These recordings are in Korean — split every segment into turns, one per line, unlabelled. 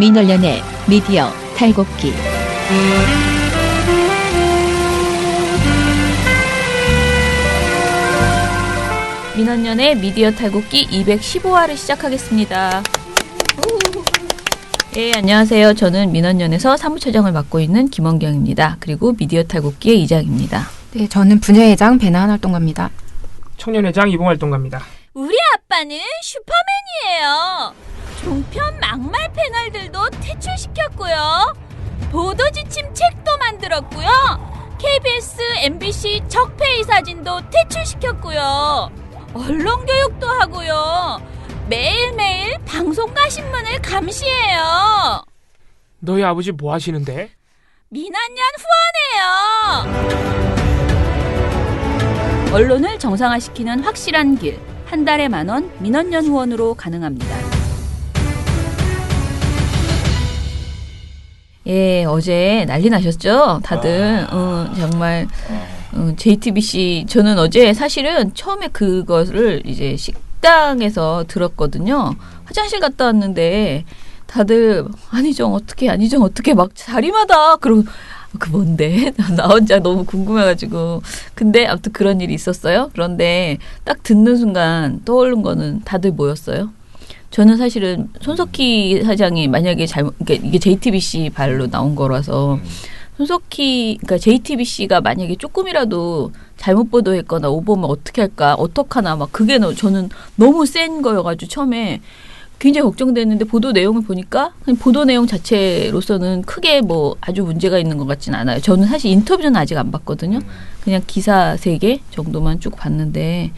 민원련의 미디어 탈곡기. 민원련의 미디어 탈곡기 215화를 시작하겠습니다. 예, 안녕하세요. 저는 민원련에서 사무처장을 맡고 있는 김원경입니다. 그리고 미디어 탈곡기의 이장입니다.
네, 저는 분야회장 배나한 활동가입니다.
청년회장 이봉활동가입니다.
우리 아빠는 슈퍼맨이에요. 종편 막말 패널들도 퇴출시켰고요. 보도지침 책도 만들었고요. KBS, MBC 적폐의 사진도 퇴출시켰고요. 언론교육도 하고요. 매일매일 방송과 신문을 감시해요.
너희 아버지 뭐 하시는데?
민원연 후원해요. 언론을 정상화시키는 확실한 길. 한 달에 10,000원 민원연 후원으로 가능합니다.
예, 어제 난리 나셨죠? 다들. 정말 JTBC 저는 어제 사실은 처음에 그거를 이제 식당에서 들었거든요. 화장실 갔다 왔는데 다들 안희정 어떻게 막 자리마다 그러고 그 뭔데? 나 혼자 너무 궁금해가지고. 근데 아무튼 그런 일이 있었어요. 그런데 딱 듣는 순간 떠오른 거는 다들 뭐였어요? 저는 사실은 손석희 사장이 만약에 그러니까 이게 JTBC 발로 나온 거라서 그러니까 JTBC가 만약에 조금이라도 잘못 보도했거나 오보면 어떻게 할까, 어떡하나 막 그게 저는 너무 센 거여가지고 처음에 굉장히 걱정됐는데 보도 내용을 보니까 그냥 보도 내용 자체로서는 크게 뭐 아주 문제가 있는 것 같지는 않아요. 저는 사실 인터뷰는 아직 안 봤거든요. 그냥 기사 3개 정도만 쭉 봤는데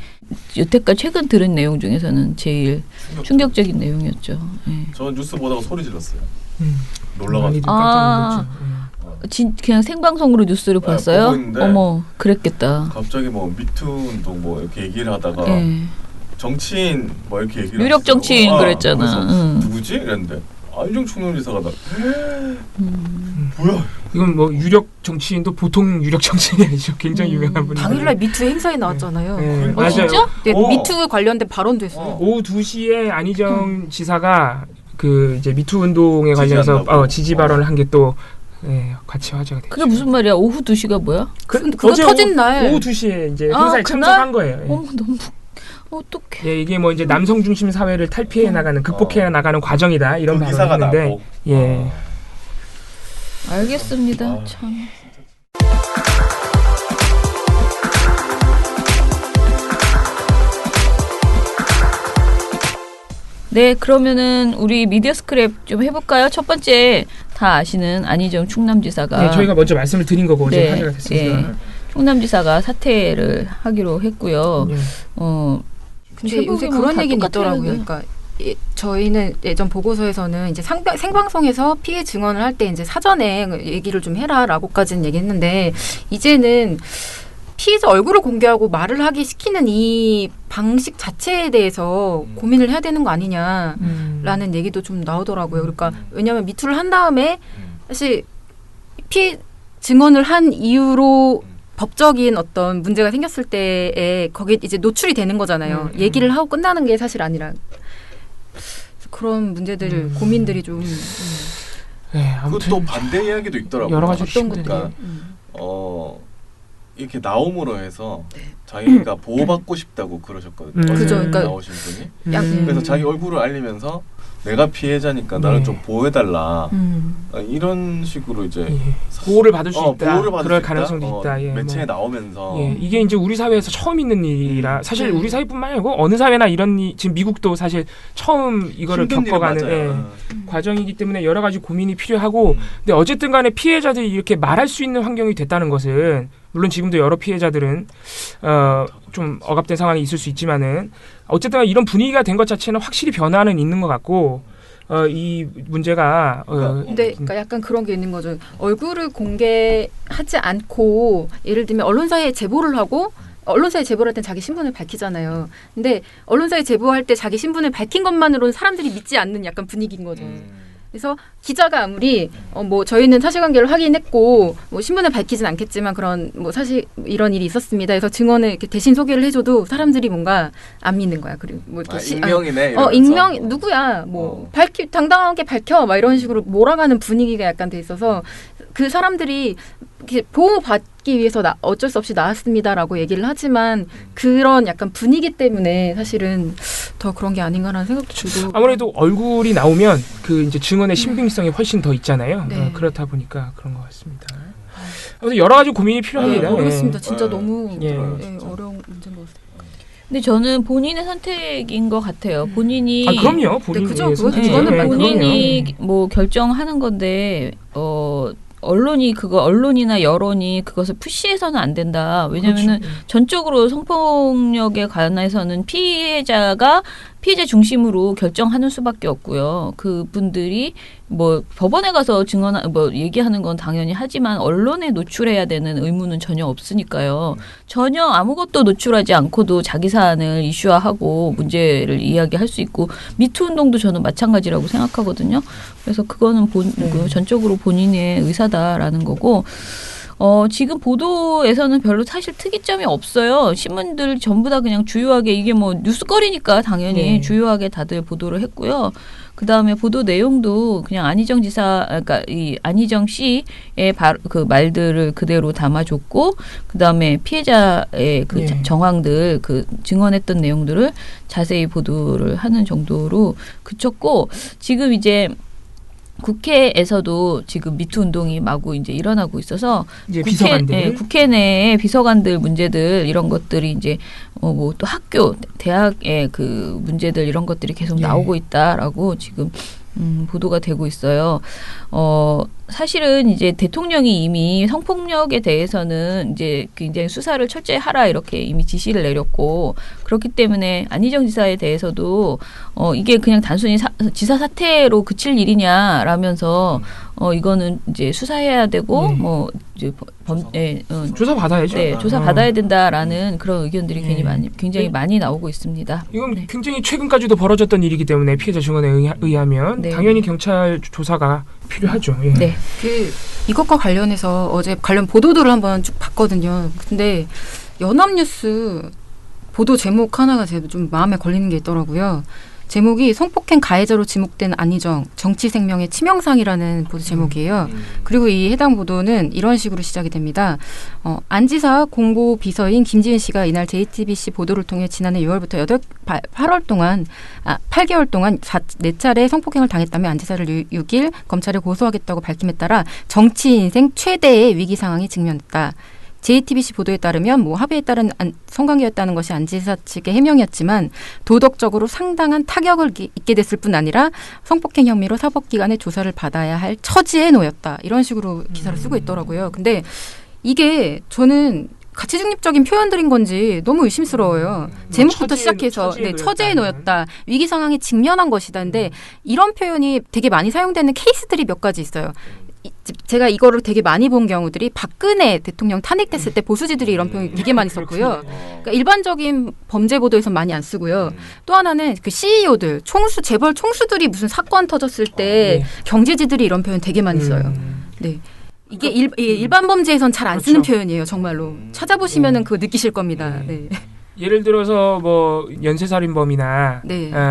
여태까지 최근 들은 내용 중에서는 제일 충격적인 내용이었죠. 네.
저는 뉴스 보다가 소리 질렀어요. 놀라가지고.
그냥 생방송으로 뉴스를 봤어요?
보고 있는데
어머, 그랬겠다.
갑자기 뭐 미투 운동 뭐 이렇게 얘기를 하다가 정치인 뭐 이렇게 얘기를
유력 정치인 그랬잖아.
누구지? 이랬는데 안희정 총련지사가 뭐야?
이건 뭐 유력 정치인도 보통 유력 정치인이 아니죠. 굉장히 유명한 분이.
당일날 미투 행사에 나왔잖아요.
네,
맞아요.
진짜?
네, 미투 관련된 발언도 했어요.
오후 2시에 안희정 지사가 그 이제 미투 운동에 관련해서 지지 발언을 한 게 또 같이 화제가 됐죠.
그게 무슨 말이야? 오후 2시가 뭐야?
그거 터진 날.
오후 2시에 이제 행사에 참석한 거예요.
어머, 너무 어떡해.
예, 이게 뭐 이제 남성 중심 사회를 탈피해 나가는, 극복해 나가는 과정이다 이런 발언을 했는데, 예.
알겠습니다. 참. 네, 그러면은 우리 미디어 스크랩 좀 해볼까요? 첫 번째 다 아시는 안희정 충남지사가
네, 저희가 먼저 말씀을 드린 거고 이제 화제가 됐습니다.
네, 충남지사가 사퇴를 하기로 했고요.
네.
근데 요새 그런 얘기는 있더라고요. 그러니까 저희는 예전 보고서에서는 이제 생방송에서 피해 증언을 할 때 이제 사전에 얘기를 좀 해라라고까지는 얘기했는데 이제는 피해자 얼굴을 공개하고 말을 하게 시키는 이 방식 자체에 대해서 고민을 해야 되는 거 아니냐라는 얘기도 좀 나오더라고요. 그러니까 왜냐하면 미투를 한 다음에 사실 피해 증언을 한 이유로 법적인 어떤 문제가 생겼을 때에 거기에 이제 노출이 되는 거잖아요. 얘기를 하고 끝나는 게 사실 아니라 그런 문제들 고민들이 좀.
네,
그것도 반대 이야기도 있더라고요.
여러 가지
어떤 것들이.
그러니까 이렇게 나옴으로 해서 자기가 보호받고 싶다고 그러셨거든요.
그죠. 그러니까
나오신 분이. 그래서 자기 얼굴을 알리면서 내가 피해자니까 나를 좀 보호해달라. 이런 식으로 이제
보호를 받을 수 있다.
보호를 받을
그럴
수
가능성도 있다.
매체에 나오면서.
이게 이제 우리 사회에서 처음 있는 일이라 사실 우리 사회뿐만 아니고 어느 사회나 이런 지금 미국도 사실 처음 이거를 겪어가는 과정이기 때문에 여러 가지 고민이 필요하고 근데 어쨌든 간에 피해자들이 이렇게 말할 수 있는 환경이 됐다는 것은 물론 지금도 여러 피해자들은 좀 억압된 상황이 있을 수 있지만은 어쨌든 이런 분위기가 된 것 자체는 확실히 변화는 있는 것 같고 이 문제가
근데 그러니까 약간 그런 게 있는 거죠. 얼굴을 공개하지 않고 예를 들면 언론사에 제보를 하고 언론사에 제보를 할 땐 자기 신분을 밝히잖아요. 근데 언론사에 제보할 때 자기 신분을 밝힌 것만으로는 사람들이 믿지 않는 약간 분위기인 거죠. 그래서 기자가 아무리 뭐 저희는 사실관계를 확인했고 뭐 신문에 밝히진 않겠지만 그런 뭐 사실 이런 일이 있었습니다. 그래서 증언을 이렇게 대신 소개를 해줘도 사람들이 뭔가 안 믿는 거야. 그리고 뭐 이렇게
익명이네.
익명 누구야? 뭐 당당하게 밝혀 막 이런 식으로 몰아가는 분위기가 약간 돼 있어서 그 사람들이 이렇게 보호받기 위해서 어쩔 수 없이 나왔습니다라고 얘기를 하지만 그런 약간 분위기 때문에 사실은 더 그런 게 아닌가라는 생각도 들고
아무래도 얼굴이 나오면 그 이제 증언의 신빙성이 훨씬 더 있잖아요.
네.
그렇다 보니까 그런 것 같습니다. 아무튼 여러 가지 고민이 필요합니다.
모르겠습니다. 진짜 너무
예.
어려운 문제인 것 같아요.
근데 저는 본인의 선택인 것 같아요. 본인이
그럼요. 본인의
그죠?
선택이죠.
본인이 뭐 결정하는 건데 언론이나 여론이 그것을 푸시해서는 안 된다. 왜냐면은
그렇죠.
전적으로 성폭력에 관해서는 피해자 중심으로 결정하는 수밖에 없고요. 그분들이 뭐 법원에 가서 얘기하는 건 당연히 하지만 언론에 노출해야 되는 의무는 전혀 없으니까요. 전혀 아무것도 노출하지 않고도 자기 사안을 이슈화하고 문제를 이야기할 수 있고 미투 운동도 저는 마찬가지라고 생각하거든요. 그래서 그거는 전적으로 본인의 의사다라는 거고 지금 보도에서는 별로 사실 특이점이 없어요. 신문들 전부 다 그냥 주요하게 이게 뭐 뉴스거리니까 당연히 주요하게 다들 보도를 했고요. 그 다음에 보도 내용도 그냥 안희정 지사, 그러니까 이 안희정 씨의 그 말들을 그대로 담아줬고, 그 다음에 피해자의 그 정황들, 그 증언했던 내용들을 자세히 보도를 하는 정도로 그쳤고, 지금 이제 국회에서도 지금 미투 운동이 마구 이제 일어나고 있어서
이제 비서관들,
국회 내에 비서관들 문제들 이런 것들이 이제 뭐 또 학교, 대학의 그 문제들 이런 것들이 계속 나오고 있다라고 지금 보도가 되고 있어요. 사실은 이제 대통령이 이미 성폭력에 대해서는 이제 굉장히 수사를 철저히 하라 이렇게 이미 지시를 내렸고 그렇기 때문에 안희정 지사에 대해서도 이게 그냥 단순히 지사 사퇴로 그칠 일이냐라면서 이거는 이제 수사해야 되고 뭐 이제
조사 받아야죠.
네, 조사 받아야 된다라는 그런 의견들이 굉장히 많이 나오고 있습니다.
이건 굉장히 최근까지도 벌어졌던 일이기 때문에 피해자 증언에 의하면 당연히 경찰 조사가 필요하죠. 예.
네.
이것과 관련해서 어제 관련 보도들을 한번 쭉 봤거든요. 근데 연합뉴스 보도 제목 하나가 제가 좀 마음에 걸리는 게 있더라고요. 제목이 성폭행 가해자로 지목된 안희정 정치 생명의 치명상이라는 보도 제목이에요. 그리고 이 해당 보도는 이런 식으로 시작이 됩니다. 안 지사 공보 비서인 김지은 씨가 이날 JTBC 보도를 통해 지난해 6월부터 8개월 동안 4차례 성폭행을 당했다며 안 지사를 6일 검찰에 고소하겠다고 밝힘에 따라 정치 인생 최대의 위기 상황에 직면했다. JTBC 보도에 따르면 뭐 합의에 따른 성관계였다는 것이 안 지사 측의 해명이었지만 도덕적으로 상당한 타격을 입게 됐을 뿐 아니라 성폭행 혐의로 사법기관의 조사를 받아야 할 처지에 놓였다. 이런 식으로 기사를 쓰고 있더라고요. 근데 이게 저는 가치 중립적인 표현들인 건지 너무 의심스러워요. 제목부터 시작해서 처지에 놓였다. 위기 상황에 직면한 것이다. 근데 이런 표현이 되게 많이 사용되는 케이스들이 몇 가지 있어요. 제가 이거를 되게 많이 본 경우들이 박근혜 대통령 탄핵됐을 때 보수지들이 이런 표현 되게 많이 썼고요. 그러니까 일반적인 범죄 보도에서 많이 안 쓰고요. 또 하나는 그 CEO들, 재벌 총수들이 무슨 사건 터졌을 때 경제지들이 이런 표현 되게 많이 써요. 네. 이게 일반 범죄에선 잘 안 쓰는 표현이에요. 정말로. 찾아보시면은 그거 느끼실 겁니다. 네.
예를 들어서 뭐 연쇄살인범이나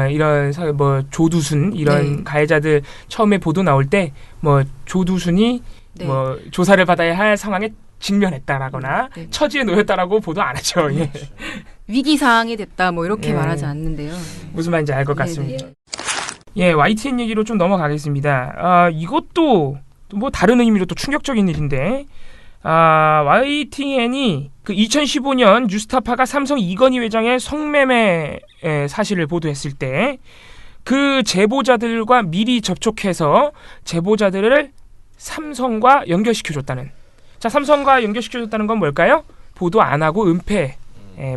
이런 뭐 조두순 이런 가해자들 처음에 보도 나올 때 뭐 조두순이 뭐 조사를 받아야 할 상황에 직면했다라거나 처지에 놓였다라고 보도 안 하죠. 예.
위기 상황이 됐다 뭐 이렇게 말하지 않는데요.
무슨 말인지 알 것 같습니다. 예, YTN 얘기로 좀 넘어가겠습니다. 이것도 뭐 다른 의미로 또 충격적인 일인데. YTN이 그 2015년 뉴스타파가 삼성 이건희 회장의 성매매 사실을 보도했을 때 그 제보자들과 미리 접촉해서 제보자들을 삼성과 연결시켜줬다는. 자, 삼성과 연결시켜줬다는 건 뭘까요? 보도 안 하고 은폐,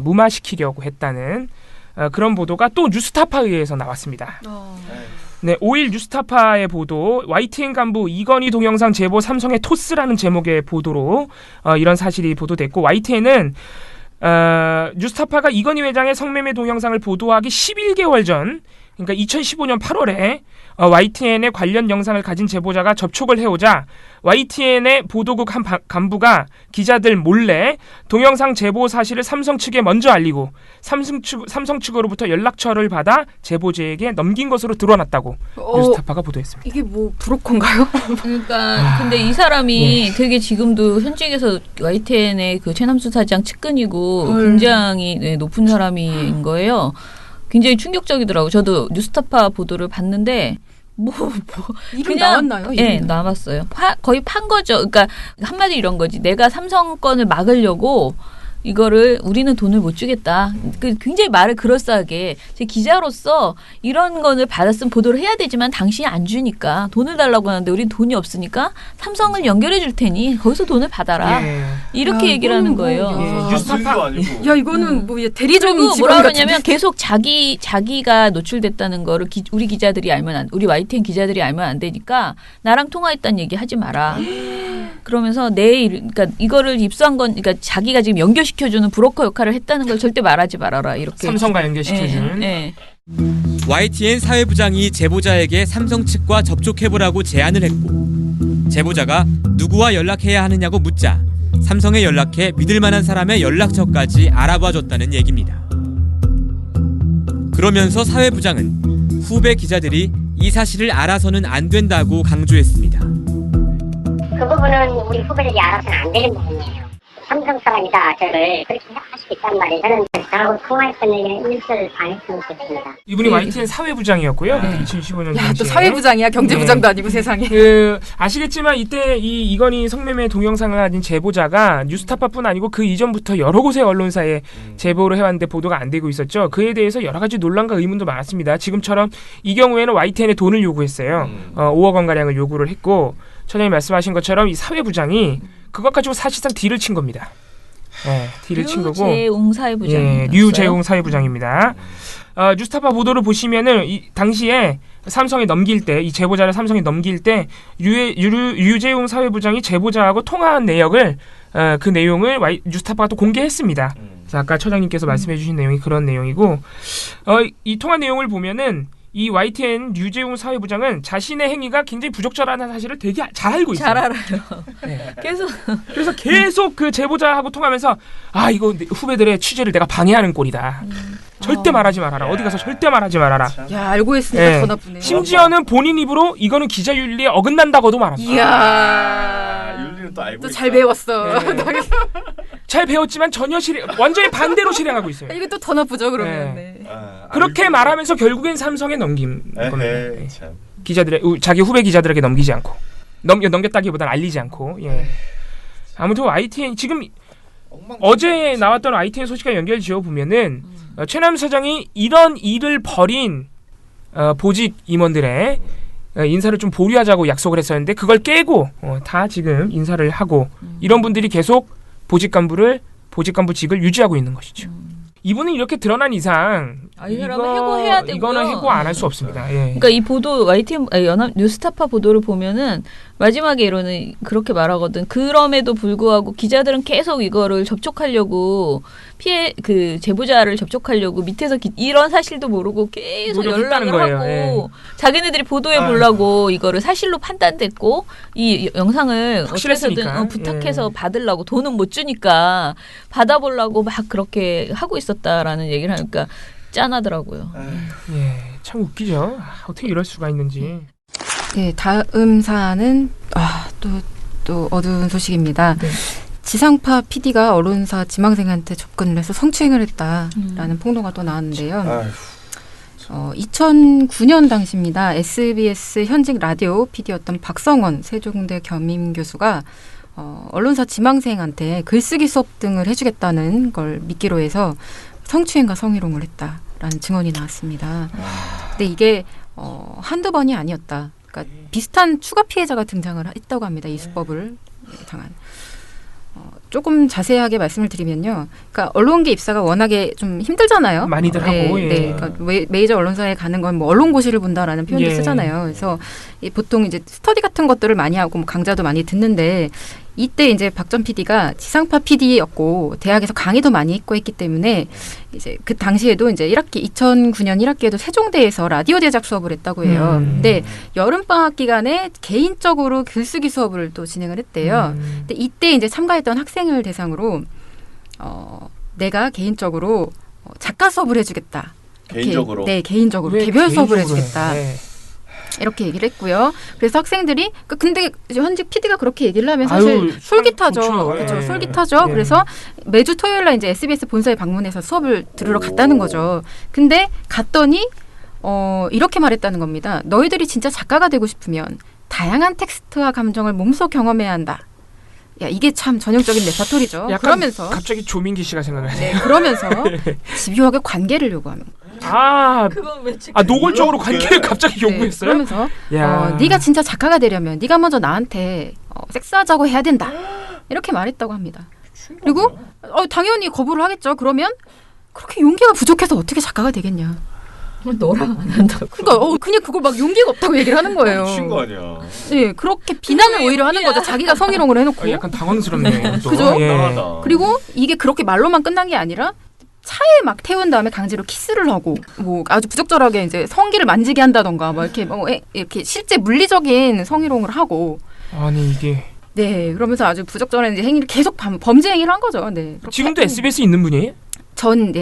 무마시키려고 했다는 그런 보도가 또 뉴스타파에 의해서 나왔습니다. 네, 5일 뉴스타파의 보도, YTN 간부 이건희 동영상 제보 삼성의 토스라는 제목의 보도로 이런 사실이 보도됐고, YTN은 뉴스타파가 이건희 회장의 성매매 동영상을 보도하기 11개월 전 그러니까 2015년 8월에 YTN의 관련 영상을 가진 제보자가 접촉을 해오자 YTN의 보도국 한 간부가 기자들 몰래 동영상 제보 사실을 삼성 측에 먼저 알리고 삼성 측으로부터 연락처를 받아 제보자에게 넘긴 것으로 드러났다고 뉴스타파가 보도했습니다.
이게 뭐 브로커인가요?
그러니까 근데 이 사람이 되게 지금도 현직에서 YTN의 그 최남수 사장 측근이고 굉장히 높은 사람인 거예요. 굉장히 충격적이더라고요. 저도 뉴스타파 보도를 봤는데
이름 나왔나요?
네, 나왔어요. 거의 판 거죠. 그러니까 한마디 이런 거지. 내가 삼성 건을 막으려고 이거를 우리는 돈을 못 주겠다. 굉장히 말을 그럴싸하게 제 기자로서 이런 거를 받았으면 보도를 해야 되지만 당신이 안 주니까 돈을 달라고 하는데 우린 돈이 없으니까 삼성을 연결해 줄 테니 거기서 돈을 받아라. 이렇게 얘기를 하는 거예요.
뉴스타파
아니고.
야 이거는 뭐 대리점
그리고
직원
뭐라
같은데.
그러냐면 계속 자기가 노출됐다는 거를 우리 기자들이 알면 우리 YTN 기자들이 알면 안 되니까 나랑 통화했다는 얘기 하지 마라. 그러면서 그러니까 이거를 입수한 건 그러니까 자기가 지금 연결시켜주는 브로커 역할을 했다는 걸 절대 말하지 말아라. 이렇게
삼성과 연결시켜주는.
YTN 사회부장이 제보자에게 삼성 측과 접촉해보라고 제안을 했고 제보자가 누구와 연락해야 하느냐고 묻자 삼성에 연락해 믿을 만한 사람의 연락처까지 알아봐줬다는 얘기입니다. 그러면서 사회부장은 후배 기자들이 이 사실을 알아서는 안 된다고 강조했습니다.
그 부분은 우리 후배들이 알아서는 안 되는 부분이에요. 삼성 사람이다 저를 그렇게 할 수 있단 말이에요. 저는 저하고 통화했던 얘기는 일절 반했으면 좋겠습니다.
이분이 YTN 사회부장이었고요. 2015년
야, 또 사회부장이야. 경제부장도 아니고 세상에.
아시겠지만 이때 이 이건희 성매매 동영상을 가진 제보자가 뉴스타파뿐 아니고 그 이전부터 여러 곳의 언론사에 제보를 해왔는데 보도가 안 되고 있었죠. 그에 대해서 여러 가지 논란과 의문도 많았습니다. 지금처럼 이 경우에는 YTN에 돈을 요구했어요. 5억 원 가량을 요구를 했고 처장님 말씀하신 것처럼 이 사회부장이 그것 가지고 사실상 딜을 친 겁니다. 네, 딜을 친 거고.
류재웅 사회부장이었어요.
류재웅 사회부장입니다. 뉴스타파 보도를 보시면은 이 당시에 삼성에 넘길 때 이 제보자를 삼성에 넘길 때 류재웅 사회부장이 제보자하고 통화한 내역을 그 내용을 뉴스타파가 또 공개했습니다. 그래서 아까 처장님께서 말씀해주신 내용이 그런 내용이고 이 통화 내용을 보면은 이 YTN 류재웅 사회부장은 자신의 행위가 굉장히 부적절하다는 사실을 되게 잘 알고 있어요.
잘 알아요.
네.
그래서
계속 그 제보자하고 통하면서 이거 후배들의 취재를 내가 방해하는 꼴이다. 절대 말하지 말아라. 어디 가서 절대 말하지 말아라.
야 알고 있으니까 더 나쁘네.
심지어는 본인 입으로 이거는 기자윤리에 어긋난다고도 말합니다.
이야.
윤리는 또 알고
또 잘 배웠어.
잘 배웠지만 전혀 완전히 반대로 실행하고 있어요.
이거 또 더 나쁘죠 그러면.
네. 그렇게 말하면서 결국엔 삼성에 넘긴 겁니다. 네. 자기 후배 기자들에게 넘기지 않고 넘겼다기보다는 알리지 않고. 아무튼 YTN 지금 어제 나왔던 YTN 소식과 연결 지어 보면은 최남 사장이 이런 일을 벌인 보직 임원들의 인사를 좀 보류하자고 약속을 했었는데 그걸 깨고 다 지금 인사를 하고 이런 분들이 계속 보직 간부직을 유지하고 있는 것이죠. 이분은 이렇게 드러난 이상
이 사람은 해고해야 되고요.
이거는 해고 안 할 수 없습니다.
그러니까 이 보도 YTN 연합 뉴스타파 보도를 보면은 마지막에 이러는 그렇게 말하거든. 그럼에도 불구하고 기자들은 계속 이거를 접촉하려고 그 제보자를 접촉하려고 밑에서 이런 사실도 모르고 계속 연락을
거예요.
하고 자기네들이 보도해 보려고 이거를 사실로 판단됐고 이 영상을 어떻게든 부탁해서 받으려고 돈은 못 주니까 받아보려고 막 그렇게 하고 있었다라는 얘기를 하니까 짠하더라고요.
참 웃기죠. 어떻게 이럴 수가 있는지.
네, 다음 사안은 또 어두운 소식입니다. 네. 지상파 PD가 언론사 지망생한테 접근을 해서 성추행을 했다라는 폭로가 또 나왔는데요. 2009년 당시입니다. SBS 현직 라디오 PD였던 박성원 세종대 겸임 교수가 언론사 지망생한테 글쓰기 수업 등을 해주겠다는 걸 미끼로 해서 성추행과 성희롱을 했다라는 증언이 나왔습니다. 근데 이게 한두 번이 아니었다. 그러니까 비슷한 추가 피해자가 등장을 했다고 합니다. 이 수법을 당한. 조금 자세하게 말씀을 드리면요. 그러니까 언론계 입사가 워낙에 좀 힘들잖아요.
많이들 하고.
그러니까 메이저 언론사에 가는 건 뭐 언론고시를 본다라는 표현도 쓰잖아요. 그래서 보통 이제 스터디 같은 것들을 많이 하고 뭐 강좌도 많이 듣는데 이때 이제 박 전 PD가 지상파 PD였고 대학에서 강의도 많이 했고 했기 때문에 이제 그 당시에도 이제 1학기 2009년 1학기에도 세종대에서 라디오 제작 수업을 했다고 해요. 근데 여름 방학 기간에 개인적으로 글쓰기 수업을 또 진행을 했대요. 근데 이때 이제 참가했던 학생을 대상으로 내가 개인적으로 작가 수업을 해주겠다.
개인적으로?
네, 개인적으로 개별 수업을 해주겠다. 네. 이렇게 얘기를 했고요. 그래서 학생들이 근데 현직 PD가 그렇게 얘기를 하면 사실 솔깃하죠. 그렇죠. 솔깃하죠. 그래서 매주 토요일 날 이제 SBS 본사에 방문해서 수업을 들으러 갔다는 거죠. 근데 갔더니 이렇게 말했다는 겁니다. 너희들이 진짜 작가가 되고 싶으면 다양한 텍스트와 감정을 몸소 경험해야 한다. 야, 이게 참 전형적인 레파토리죠. 그러면서
갑자기 조민기 씨가 생각나네요.
네, 그러면서 집요하게 관계를 요구합니다.
노골적으로 관계를 갑자기 요구했어요?
그러면서 네가 진짜 작가가 되려면 네가 먼저 나한테 섹스하자고 해야 된다. 이렇게 말했다고 합니다. 그리고 당연히 거부를 하겠죠. 그러면 그렇게 용기가 부족해서 어떻게 작가가 되겠냐.
너랑 안 한다고.
그러니까 그냥 그걸 막 용기가 없다고 얘기를 하는 거예요.
미친 거 아니야.
네, 그렇게 비난을 오히려 하는 거죠. 자기가 성희롱을 해놓고.
약간 당황스럽네요.
그죠?
예.
그리고 이게 그렇게 말로만 끝난 게 아니라 차에 막 태운 다음에 강제로 키스를 하고 뭐 아주 부적절하게 이제 성기를 만지게 한다던가 뭐 이렇게 실제 물리적인 성희롱을 하고.
아니 이게.
네, 그러면서 아주 부적절한 이제 행위를 계속 범죄 행위를 한 거죠. 네.
지금도 SBS 있는 분이에요?
전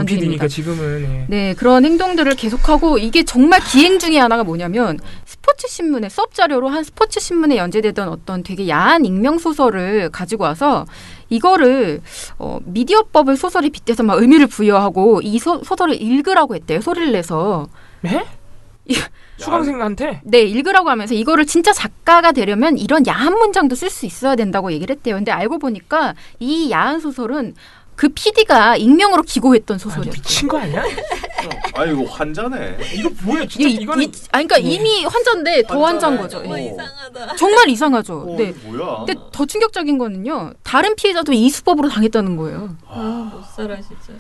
PD니까 지금은.
네, 그런 행동들을 계속하고 이게 정말 기행 중에 하나가 뭐냐면 스포츠 신문에 수업 자료로 한 스포츠 신문에 연재되던 어떤 되게 야한 익명 소설을 가지고 와서 이거를 미디어법을 소설에 빗대서 막 의미를 부여하고 이 소설을 읽으라고 했대요. 소리를 내서.
네? 수강생한테?
네, 읽으라고 하면서 이거를 진짜 작가가 되려면 이런 야한 문장도 쓸 수 있어야 된다고 얘기를 했대요. 근데 알고 보니까 이 야한 소설은 그 PD가 익명으로 기고했던 소설이었어요.
미친 거 아니야?
아니 이거 환자네.
이거 뭐야? 진짜 이거는
그러니까 이미 환자인데 더 환자인 거죠.
이상하다.
정말 이상하죠. 네.
뭐야?
근데 더 충격적인 거는요. 다른 피해자도 이 수법으로 당했다는 거예요.
못 살아 진짜.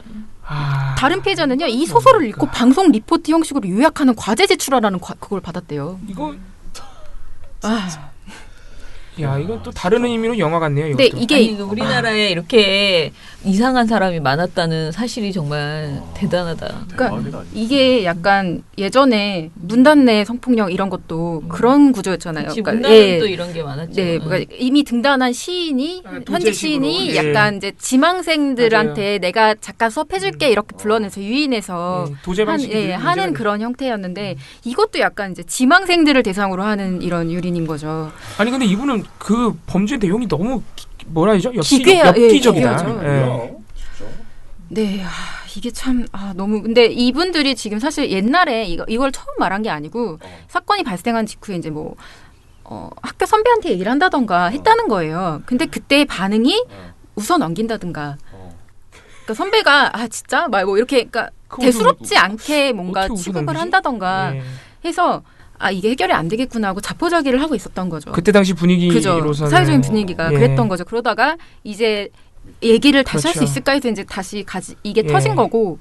다른 피해자는요. 이 소설을 읽고 방송 리포트 형식으로 요약하는 과제 제출하라는 그걸 받았대요.
이거 야, 이건 또 다른 의미로 영화 같네요.
근데 이게
우리나라에 이렇게 이상한 사람이 많았다는 사실이 정말 대단하다.
그러니까 이게 약간 예전에 문단내 성폭력 이런 것도 그런 구조였잖아요.
그러니까 문단도 이런 게 많았죠.
네, 그러니까 이미 등단한 시인이 현직 시인이 약간 이제 지망생들한테 맞아요. 내가 작가 수업해줄게 이렇게 불러내서 유인해서 하는 그런 형태였는데 이것도 약간 이제 지망생들을 대상으로 하는 이런 유린인 거죠.
아니 근데 이분은 그 범죄 내용이 너무 뭐라 하죠? 엽기적이다.
네, 이게 참 너무 근데 이분들이 지금 사실 옛날에 이걸 처음 말한 게 아니고 사건이 발생한 직후에 이제 뭐 학교 선배한테 얘기를 한다던가 했다는 거예요. 근데 그때의 반응이 웃어 넘긴다든가. 그러니까 선배가 진짜 막 뭐 이렇게 그러니까 대수롭지 않게 뭔가 취급을 한다던가 해서. 이게 해결이 안 되겠구나 하고 자포자기를 하고 있었던 거죠.
그때 당시 분위기로서는
사회적인 분위기가 그랬던 거죠. 그러다가 이제 얘기를 다시 할 수 있을까 해서 이제 다시 이게 터진 거고.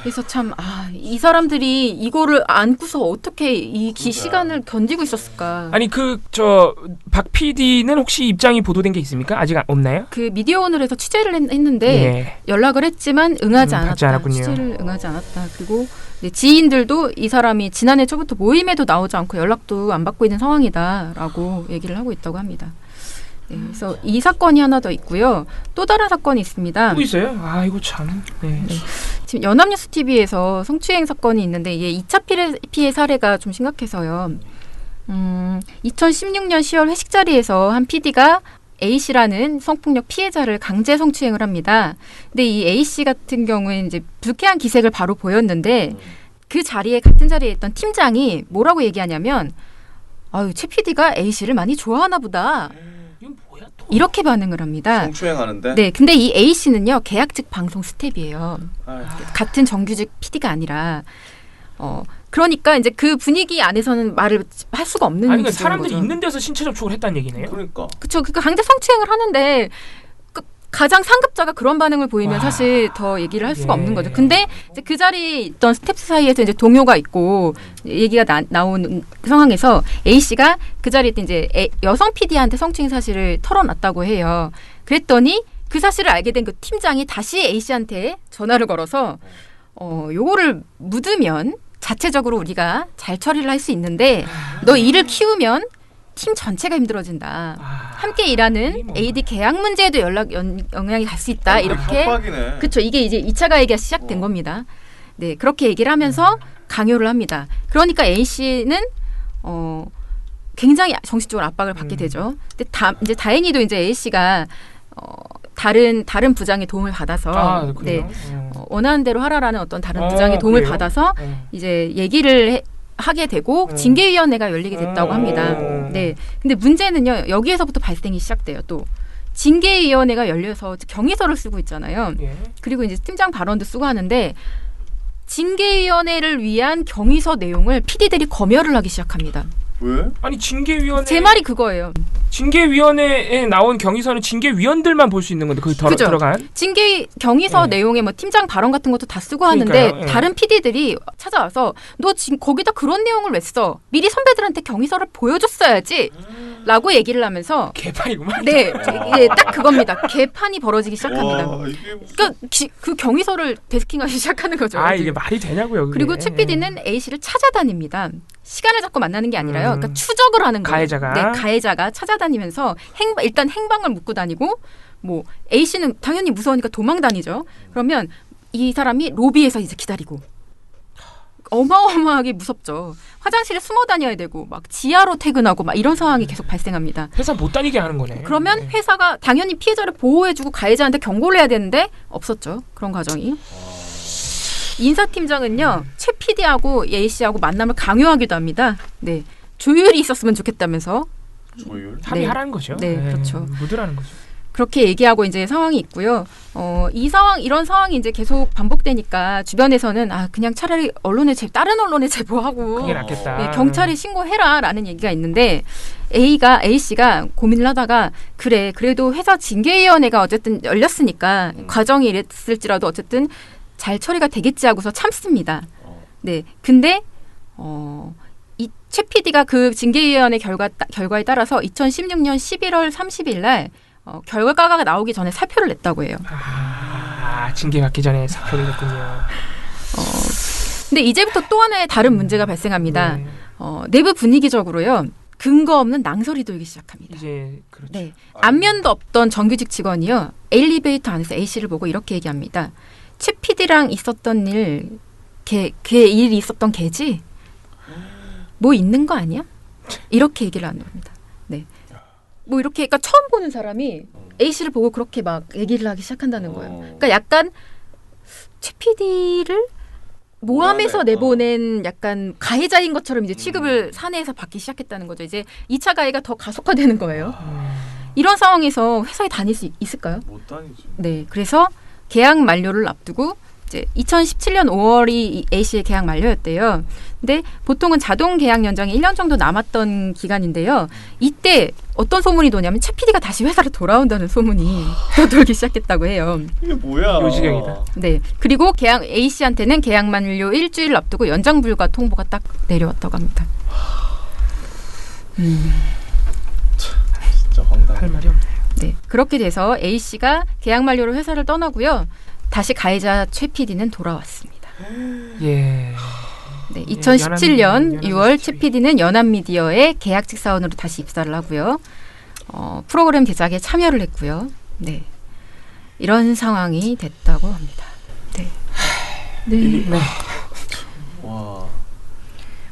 그래서 참 이 사람들이 이거를 안고서 어떻게 이 시간을 견디고 있었을까.
아니 박 PD는 혹시 입장이 보도된 게 있습니까? 아직 없나요?
그 미디어 오늘에서 취재를 했는데 연락을 했지만 응하지 않았다. 취재를 응하지 않았다. 그리고 지인들도 이 사람이 지난해 초부터 모임에도 나오지 않고 연락도 안 받고 있는 상황이다라고 얘기를 하고 있다고 합니다. 네, 그래서 이 사건이 하나 더 있고요. 또 다른 사건이 있습니다.
또 있어요? 이거 참. 네.
지금 연합뉴스 TV에서 성추행 사건이 있는데 이게 2차 피해 사례가 좀 심각해서요. 2016년 10월 회식 자리에서 한 PD가 A씨라는 성폭력 피해자를 강제 성추행을 합니다. 근데 이 A씨 같은 경우에는 이제 불쾌한 기색을 바로 보였는데 그 같은 자리에 있던 팀장이 뭐라고 얘기하냐면 최 PD가 A씨를 많이 좋아하나 보다. 이렇게 반응을 합니다.
성추행하는데?
네, 근데 이 A씨는요 계약직 방송 스텝이에요. 같은 정규직 PD가 아니라 그러니까 이제 그 분위기 안에서는 말을 할 수가 없는
그러니까 사람들이 거죠. 있는 데서 신체 접촉을 했다는 얘기네요.
그러니까.
그렇죠. 강제 성추행을 하는데 가장 상급자가 그런 반응을 보이면 사실 더 얘기를 할 수가 없는 거죠. 근데 이제 그 자리에 있던 스태프 사이에서 이제 동요가 있고 얘기가 나온 상황에서 A 씨가 그 자리에 이제 여성 PD한테 성추행 사실을 털어놨다고 해요. 그랬더니 그 사실을 알게 된 그 팀장이 다시 A 씨한테 전화를 걸어서 요거를 묻으면 자체적으로 우리가 잘 처리를 할 수 있는데 너 일을 키우면 팀 전체가 힘들어진다. 함께 일하는 AD 계약 문제에도 영향이 갈 수 있다. 이렇게. 그렇죠. 이게 이제 2차 가해가 시작된 겁니다. 네, 그렇게 얘기를 하면서 강요를 합니다. 그러니까 A 씨는 굉장히 정신적으로 압박을 받게 되죠. 근데 이제 다행히도 이제 A 씨가 다른 부장의 도움을 받아서 네, 원하는 대로 하라라는 어떤 다른 부장의 도움을 받아서 이제 얘기를 하게 되고 징계위원회가 열리게 됐다고 합니다. 네, 근데 문제는요 여기에서부터 발생이 시작돼요. 또 징계위원회가 열려서 경위서를 쓰고 있잖아요. 그리고 이제 팀장 발언도 쓰고 하는데 징계위원회를 위한 경위서 내용을 PD들이 검열을 하기 시작합니다.
왜?
아니 징계위원회
제 말이 그거예요.
징계위원회에 나온 경위서는 징계위원들만 볼 수 있는 건데 거기 들어간
경위서 내용에 뭐 팀장 발언 같은 것도 다 쓰고 하는데 다른 PD들이 찾아와서 너 지금 거기다 그런 내용을 왜 써? 미리 선배들한테 경위서를 보여줬어야지 라고 얘기를 하면서
개판이구만.
네, 딱 그겁니다. 개판이 벌어지기 시작합니다. 그러니까 그 경위서를 데스킹하기 시작하는 거죠.
이게 말이 되냐고요. 그게.
그리고 최 PD는 A 씨를 찾아다닙니다. 시간을 잡고 만나는 게 아니라요. 그러니까 추적을 하는 거예요.
가해자가.
네, 가해자가 찾아다니면서 일단 행방을 묻고 다니고 뭐 A 씨는 당연히 무서우니까 도망 다니죠. 그러면 이 사람이 로비에서 이제 기다리고 어마어마하게 무섭죠. 화장실에 숨어 다녀야 되고 막 지하로 퇴근하고 막 이런 상황이 계속 발생합니다.
회사 못 다니게 하는 거네.
그러면 회사가 당연히 피해자를 보호해주고 가해자한테 경고를 해야 되는데 없었죠. 그런 과정이. 인사팀장은요 최 PD하고 A 씨하고 만남을 강요하기도 합니다. 네, 조율이 있었으면 좋겠다면서.
조율?
합의하라는 거죠.
네, 그렇죠.
묻으라는 거죠.
그렇게 얘기하고 이제 상황이 있고요. 이런 상황이 이제 계속 반복되니까 주변에서는 그냥 차라리 다른 언론에 제보하고
그게 낫겠다.
네, 경찰에 신고해라라는 얘기가 있는데 A 씨가 고민을 하다가 그래도 회사 징계위원회가 어쨌든 열렸으니까 과정이 이랬을지라도 어쨌든 잘 처리가 되겠지 하고서 참습니다. 네, 근데 이 최 PD가 그 징계위원회 결과에 따라서 2016년 11월 30일 날 결과가 나오기 전에 사표를 냈다고 해요.
징계 받기 전에 사표를 냈군요.
근데 이제부터 또 하나의 다른 문제가 발생합니다. 내부 분위기적으로요. 근거 없는 낭설이 돌기 시작합니다.
이제 그렇죠.
네, 안면도 없던 정규직 직원이요. 엘리베이터 안에서 A 씨를 보고 이렇게 얘기합니다. 최 PD랑 있었던 일, 걔 일이 있었던 걔지? 뭐 있는 거 아니야? 이렇게 얘기를 하는 겁니다. 네. 뭐 이렇게 그러니까 처음 보는 사람이 A 씨를 보고 그렇게 막 얘기를 하기 시작한다는 거예요. 그러니까 약간 최 PD를 모함해서 내보낸 약간 가해자인 것처럼 이제 취급을 사내에서 받기 시작했다는 거죠. 이제 2차 가해가 더 가속화되는 거예요. 이런 상황에서 회사에 다닐 수 있을까요?
못 다니지.
네, 그래서 계약 만료를 앞두고 이제 2017년 5월이 A 씨의 계약 만료였대요. 근데 보통은 자동 계약 연장이 1년 정도 남았던 기간인데요. 이때 어떤 소문이 도냐면 최 PD가 다시 회사로 돌아온다는 소문이 돌기 시작했다고 해요.
이게 뭐야?
요지경이다.
네. 그리고 A 씨한테는 계약 만료 일주일을 앞두고 연장 불가 통보가 딱 내려왔다고 합니다.
진짜 황당해.
할 말이 없네요.
네. 그렇게 돼서 A 씨가 계약 만료로 회사를 떠나고요. 다시 가해자 최 PD는 돌아왔습니다.
예.
네, 2017년 6월 최 PD는 연합미디어의 계약직 사원으로 다시 입사를 하고요. 프로그램 제작에 참여를 했고요. 네, 이런 상황이 됐다고 합니다. 네.
네.
와.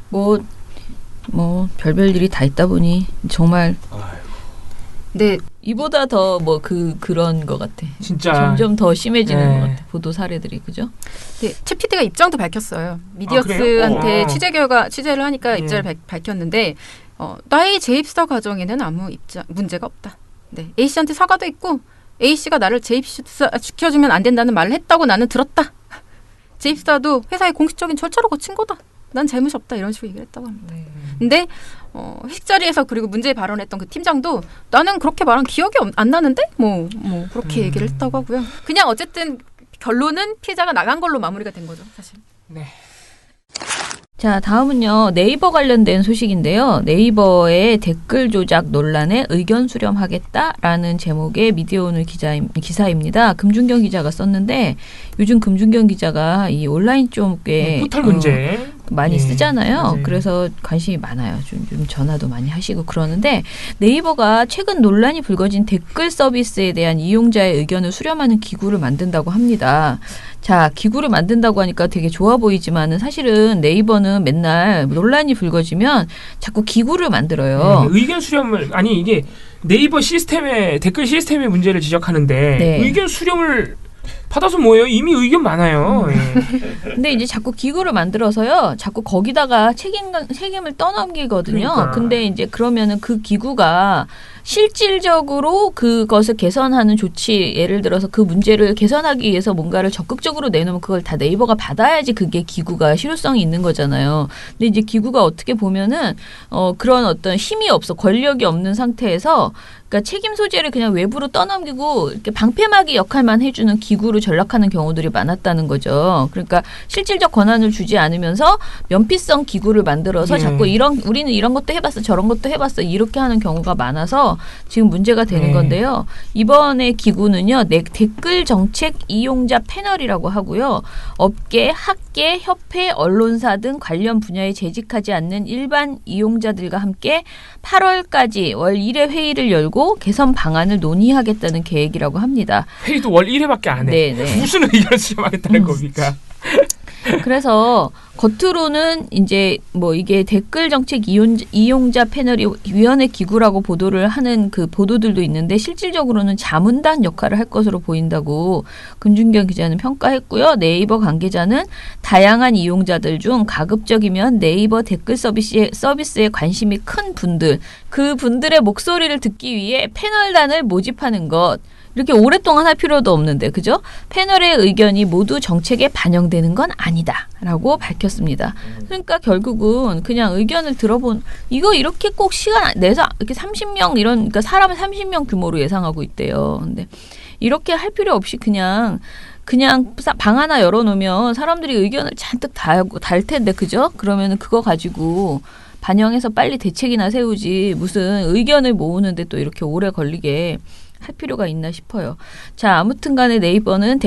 뭐 별별 일이 다 있다 보니 정말
네,
이보다 더 뭐 그런 것 같아.
진짜
점점 더 심해지는 것 같아. 보도 사례들이 그죠?
네, 최 PD가 입장도 밝혔어요. 미디어스한테 취재를 하니까 입장을 밝혔는데 나의 재입사 과정에는 아무 문제가 없다. 네, A 씨한테 사과도 있고 A 씨가 나를 재입시켜주면 안 된다는 말을 했다고 나는 들었다. 재입사도 회사의 공식적인 절차로 거친 거다. 난 재무시 없다 이런 식으로 얘기를 했다고 합니다. 근데 회식 자리에서 그리고 문제 발언했던 그 팀장도 나는 그렇게 말한 기억이 안 나는데 뭐 그렇게 얘기를 했다고 하고요. 그냥 어쨌든 결론은 피해자가 나간 걸로 마무리가 된 거죠, 사실.
네.
자, 다음은요. 네이버 관련된 소식인데요. 네이버의 댓글 조작 논란에 의견 수렴하겠다라는 제목의 미디어오늘 기사입니다. 금준경 기자가 썼는데 요즘 금준경 기자가 이 온라인 쪽에
포털 문제
많이 쓰잖아요.
맞아요.
그래서 관심이 많아요. 좀 전화도 많이 하시고 그러는데 네이버가 최근 논란이 불거진 댓글 서비스에 대한 이용자의 의견을 수렴하는 기구를 만든다고 합니다. 자, 기구를 만든다고 하니까 되게 좋아 보이지만은 사실은 네이버는 맨날 논란이 불거지면 자꾸 기구를 만들어요.
의견 수렴을 이게 네이버 시스템의 댓글 시스템의 문제를 지적하는데
네.
의견 수렴을 받아서 뭐예요? 이미 의견 많아요.
근데 이제 자꾸 기구를 만들어서요. 자꾸 거기다가 책임을 떠넘기거든요.
그러니까.
근데 이제 그러면은 그 기구가 실질적으로 그것을 개선하는 조치, 예를 들어서 그 문제를 개선하기 위해서 뭔가를 적극적으로 내놓으면 그걸 다 네이버가 받아야지 그게 기구가 실효성이 있는 거잖아요. 근데 이제 기구가 어떻게 보면은 그런 어떤 힘이 없어, 권력이 없는 상태에서 그러니까 책임 소재를 그냥 외부로 떠넘기고 이렇게 방패막이 역할만 해주는 기구로 전락하는 경우들이 많았다는 거죠. 그러니까 실질적 권한을 주지 않으면서 면피성 기구를 만들어서 자꾸 우리는 이런 것도 해봤어, 저런 것도 해봤어 이렇게 하는 경우가 많아서 지금 문제가 되는 건데요. 이번에 기구는요, 댓글 정책 이용자 패널이라고 하고요. 업계, 학계, 협회, 언론사 등 관련 분야에 재직하지 않는 일반 이용자들과 함께 8월까지 월 1회 회의를 열고 개선 방안을 논의하겠다는 계획이라고 합니다.
회의도 월 1회밖에 안 해.
네네.
무슨 의견을 수렴하겠다는 겁니까?
그래서 겉으로는 이제 뭐 이게 댓글 정책 이용자 패널이 위원회 기구라고 보도를 하는 그 보도들도 있는데 실질적으로는 자문단 역할을 할 것으로 보인다고 금준경 기자는 평가했고요. 네이버 관계자는 다양한 이용자들 중 가급적이면 네이버 댓글 서비스에 관심이 큰 분들, 그 분들의 목소리를 듣기 위해 패널단을 모집하는 것. 이렇게 오랫동안 할 필요도 없는데, 그죠? 패널의 의견이 모두 정책에 반영되는 건 아니다라고 밝혔습니다. 그러니까 결국은 그냥 의견을 이거 이렇게 꼭 시간 내서 이렇게 30명 그러니까 사람을 30명 규모로 예상하고 있대요. 근데 이렇게 할 필요 없이 그냥 방 하나 열어놓으면 사람들이 의견을 잔뜩 달 텐데, 그죠? 그러면은 그거 가지고 반영해서 빨리 대책이나 세우지 무슨 의견을 모으는데 또 이렇게 오래 걸리게 할 필요가 있나 싶어요. 자, 아무튼 간에 네이버는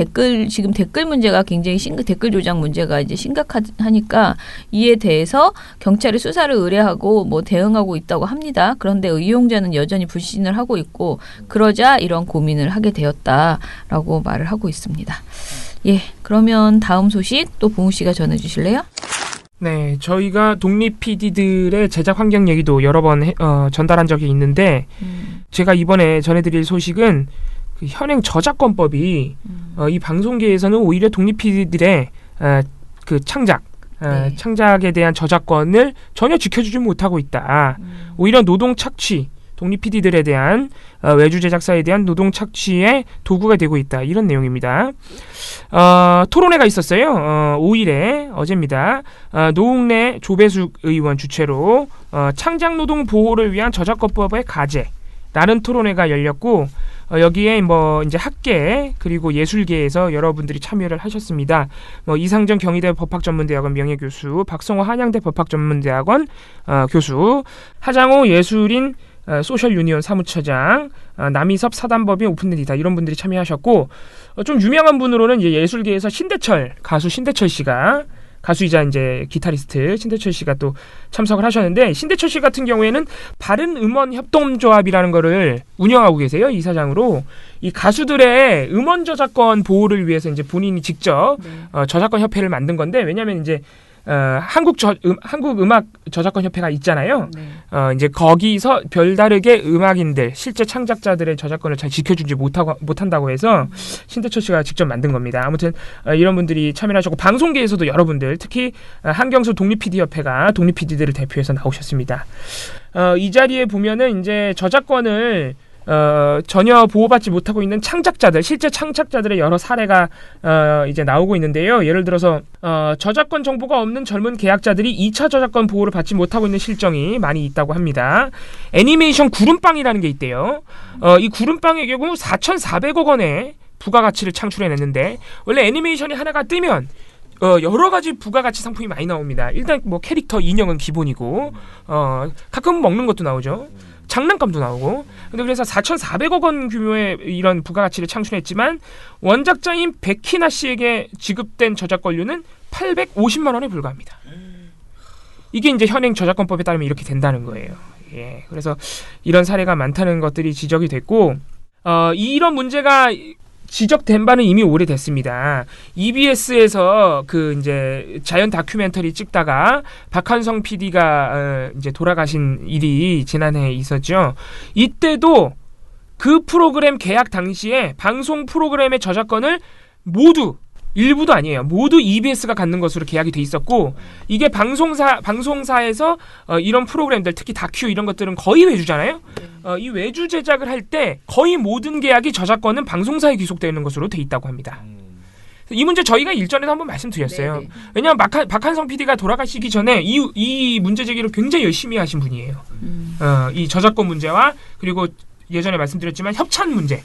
지금 댓글 문제가 굉장히 댓글 조작 문제가 이제 심각하니까 이에 대해서 경찰이 수사를 의뢰하고 뭐 대응하고 있다고 합니다. 그런데 이용자는 여전히 불신을 하고 있고 그러자 이런 고민을 하게 되었다라고 말을 하고 있습니다. 예, 그러면 다음 소식 또 봉우 씨가 전해 주실래요?
네, 저희가 독립 PD들의 제작 환경 얘기도 여러 번 전달한 적이 있는데 제가 이번에 전해드릴 소식은 그 현행 저작권법이 이 방송계에서는 오히려 독립 PD들의 그 창작에 대한 저작권을 전혀 지켜주지 못하고 있다. 오히려 노동 착취, 독립 PD들에 대한 외주 제작사에 대한 노동 착취의 도구가 되고 있다. 이런 내용입니다. 토론회가 있었어요. 5일에 어제입니다. 노웅래 조배숙 의원 주최로 창작노동 보호를 위한 저작권법의 가제라는 토론회가 열렸고 여기에 뭐 이제 학계 그리고 예술계에서 여러분들이 참여를 하셨습니다. 이상정 경희대 법학전문대학원 명예교수, 박성호 한양대 법학전문대학원 교수, 하장호 예술인 소셜유니온 사무처장, 남이섭 사단법인 오픈데이다 이런 분들이 참여하셨고 좀 유명한 분으로는 이제 예술계에서 가수 신대철 씨가 가수이자 이제 기타리스트 신대철 씨가 또 참석을 하셨는데 신대철 씨 같은 경우에는 바른 음원 협동조합이라는 거를 운영하고 계세요. 이사장으로 이 가수들의 음원 저작권 보호를 위해서 이제 본인이 직접 저작권 협회를 만든 건데 왜냐하면 이제 한국 음악 저작권 협회가 있잖아요. 이제 거기서 별다르게 음악인들 실제 창작자들의 저작권을 잘 지켜주지 못한다고 해서 신대철 씨가 직접 만든 겁니다. 아무튼 이런 분들이 참여하셨고 방송계에서도 여러분들 특히 한경수 독립 PD 협회가 독립 PD들을 대표해서 나오셨습니다. 이 자리에 보면은 이제 저작권을 전혀 보호받지 못하고 있는 창작자들, 실제 창작자들의 여러 사례가 이제 나오고 있는데요. 예를 들어서 저작권 정보가 없는 젊은 계약자들이 2차 저작권 보호를 받지 못하고 있는 실정이 많이 있다고 합니다. 애니메이션 구름빵이라는 게 있대요. 이 구름빵의 경우 4,400억 원의 부가가치를 창출해냈는데 원래 애니메이션이 하나가 뜨면 여러 가지 부가가치 상품이 많이 나옵니다. 일단 뭐 캐릭터 인형은 기본이고 가끔 먹는 것도 나오죠. 장난감도 나오고. 근데 그래서 4,400억 원 규모의 이런 부가가치를 창출했지만 원작자인 백희나 씨에게 지급된 저작권료는 850만 원에 불과합니다. 이게 이제 현행 저작권법에 따르면 이렇게 된다는 거예요. 예. 그래서 이런 사례가 많다는 것들이 지적이 됐고 이런 문제가 지적된 바는 이미 오래됐습니다. EBS에서 그 이제 자연 다큐멘터리 찍다가 박한성 PD가 이제 돌아가신 일이 지난해에 있었죠. 이때도 그 프로그램 계약 당시에 방송 프로그램의 저작권을 모두 일부도 아니에요. 모두 EBS가 갖는 것으로 계약이 돼 있었고 이게 방송사에서 이런 프로그램들 특히 다큐 이런 것들은 거의 외주잖아요. 이 외주 제작을 할 때 거의 모든 계약이 저작권은 방송사에 귀속되는 것으로 돼 있다고 합니다. 이 문제 저희가 일전에도 한번 말씀드렸어요. 네네. 왜냐하면 박한성 PD가 돌아가시기 전에 이 문제 제기를 굉장히 열심히 하신 분이에요. 이 저작권 문제와 그리고 예전에 말씀드렸지만 협찬 문제.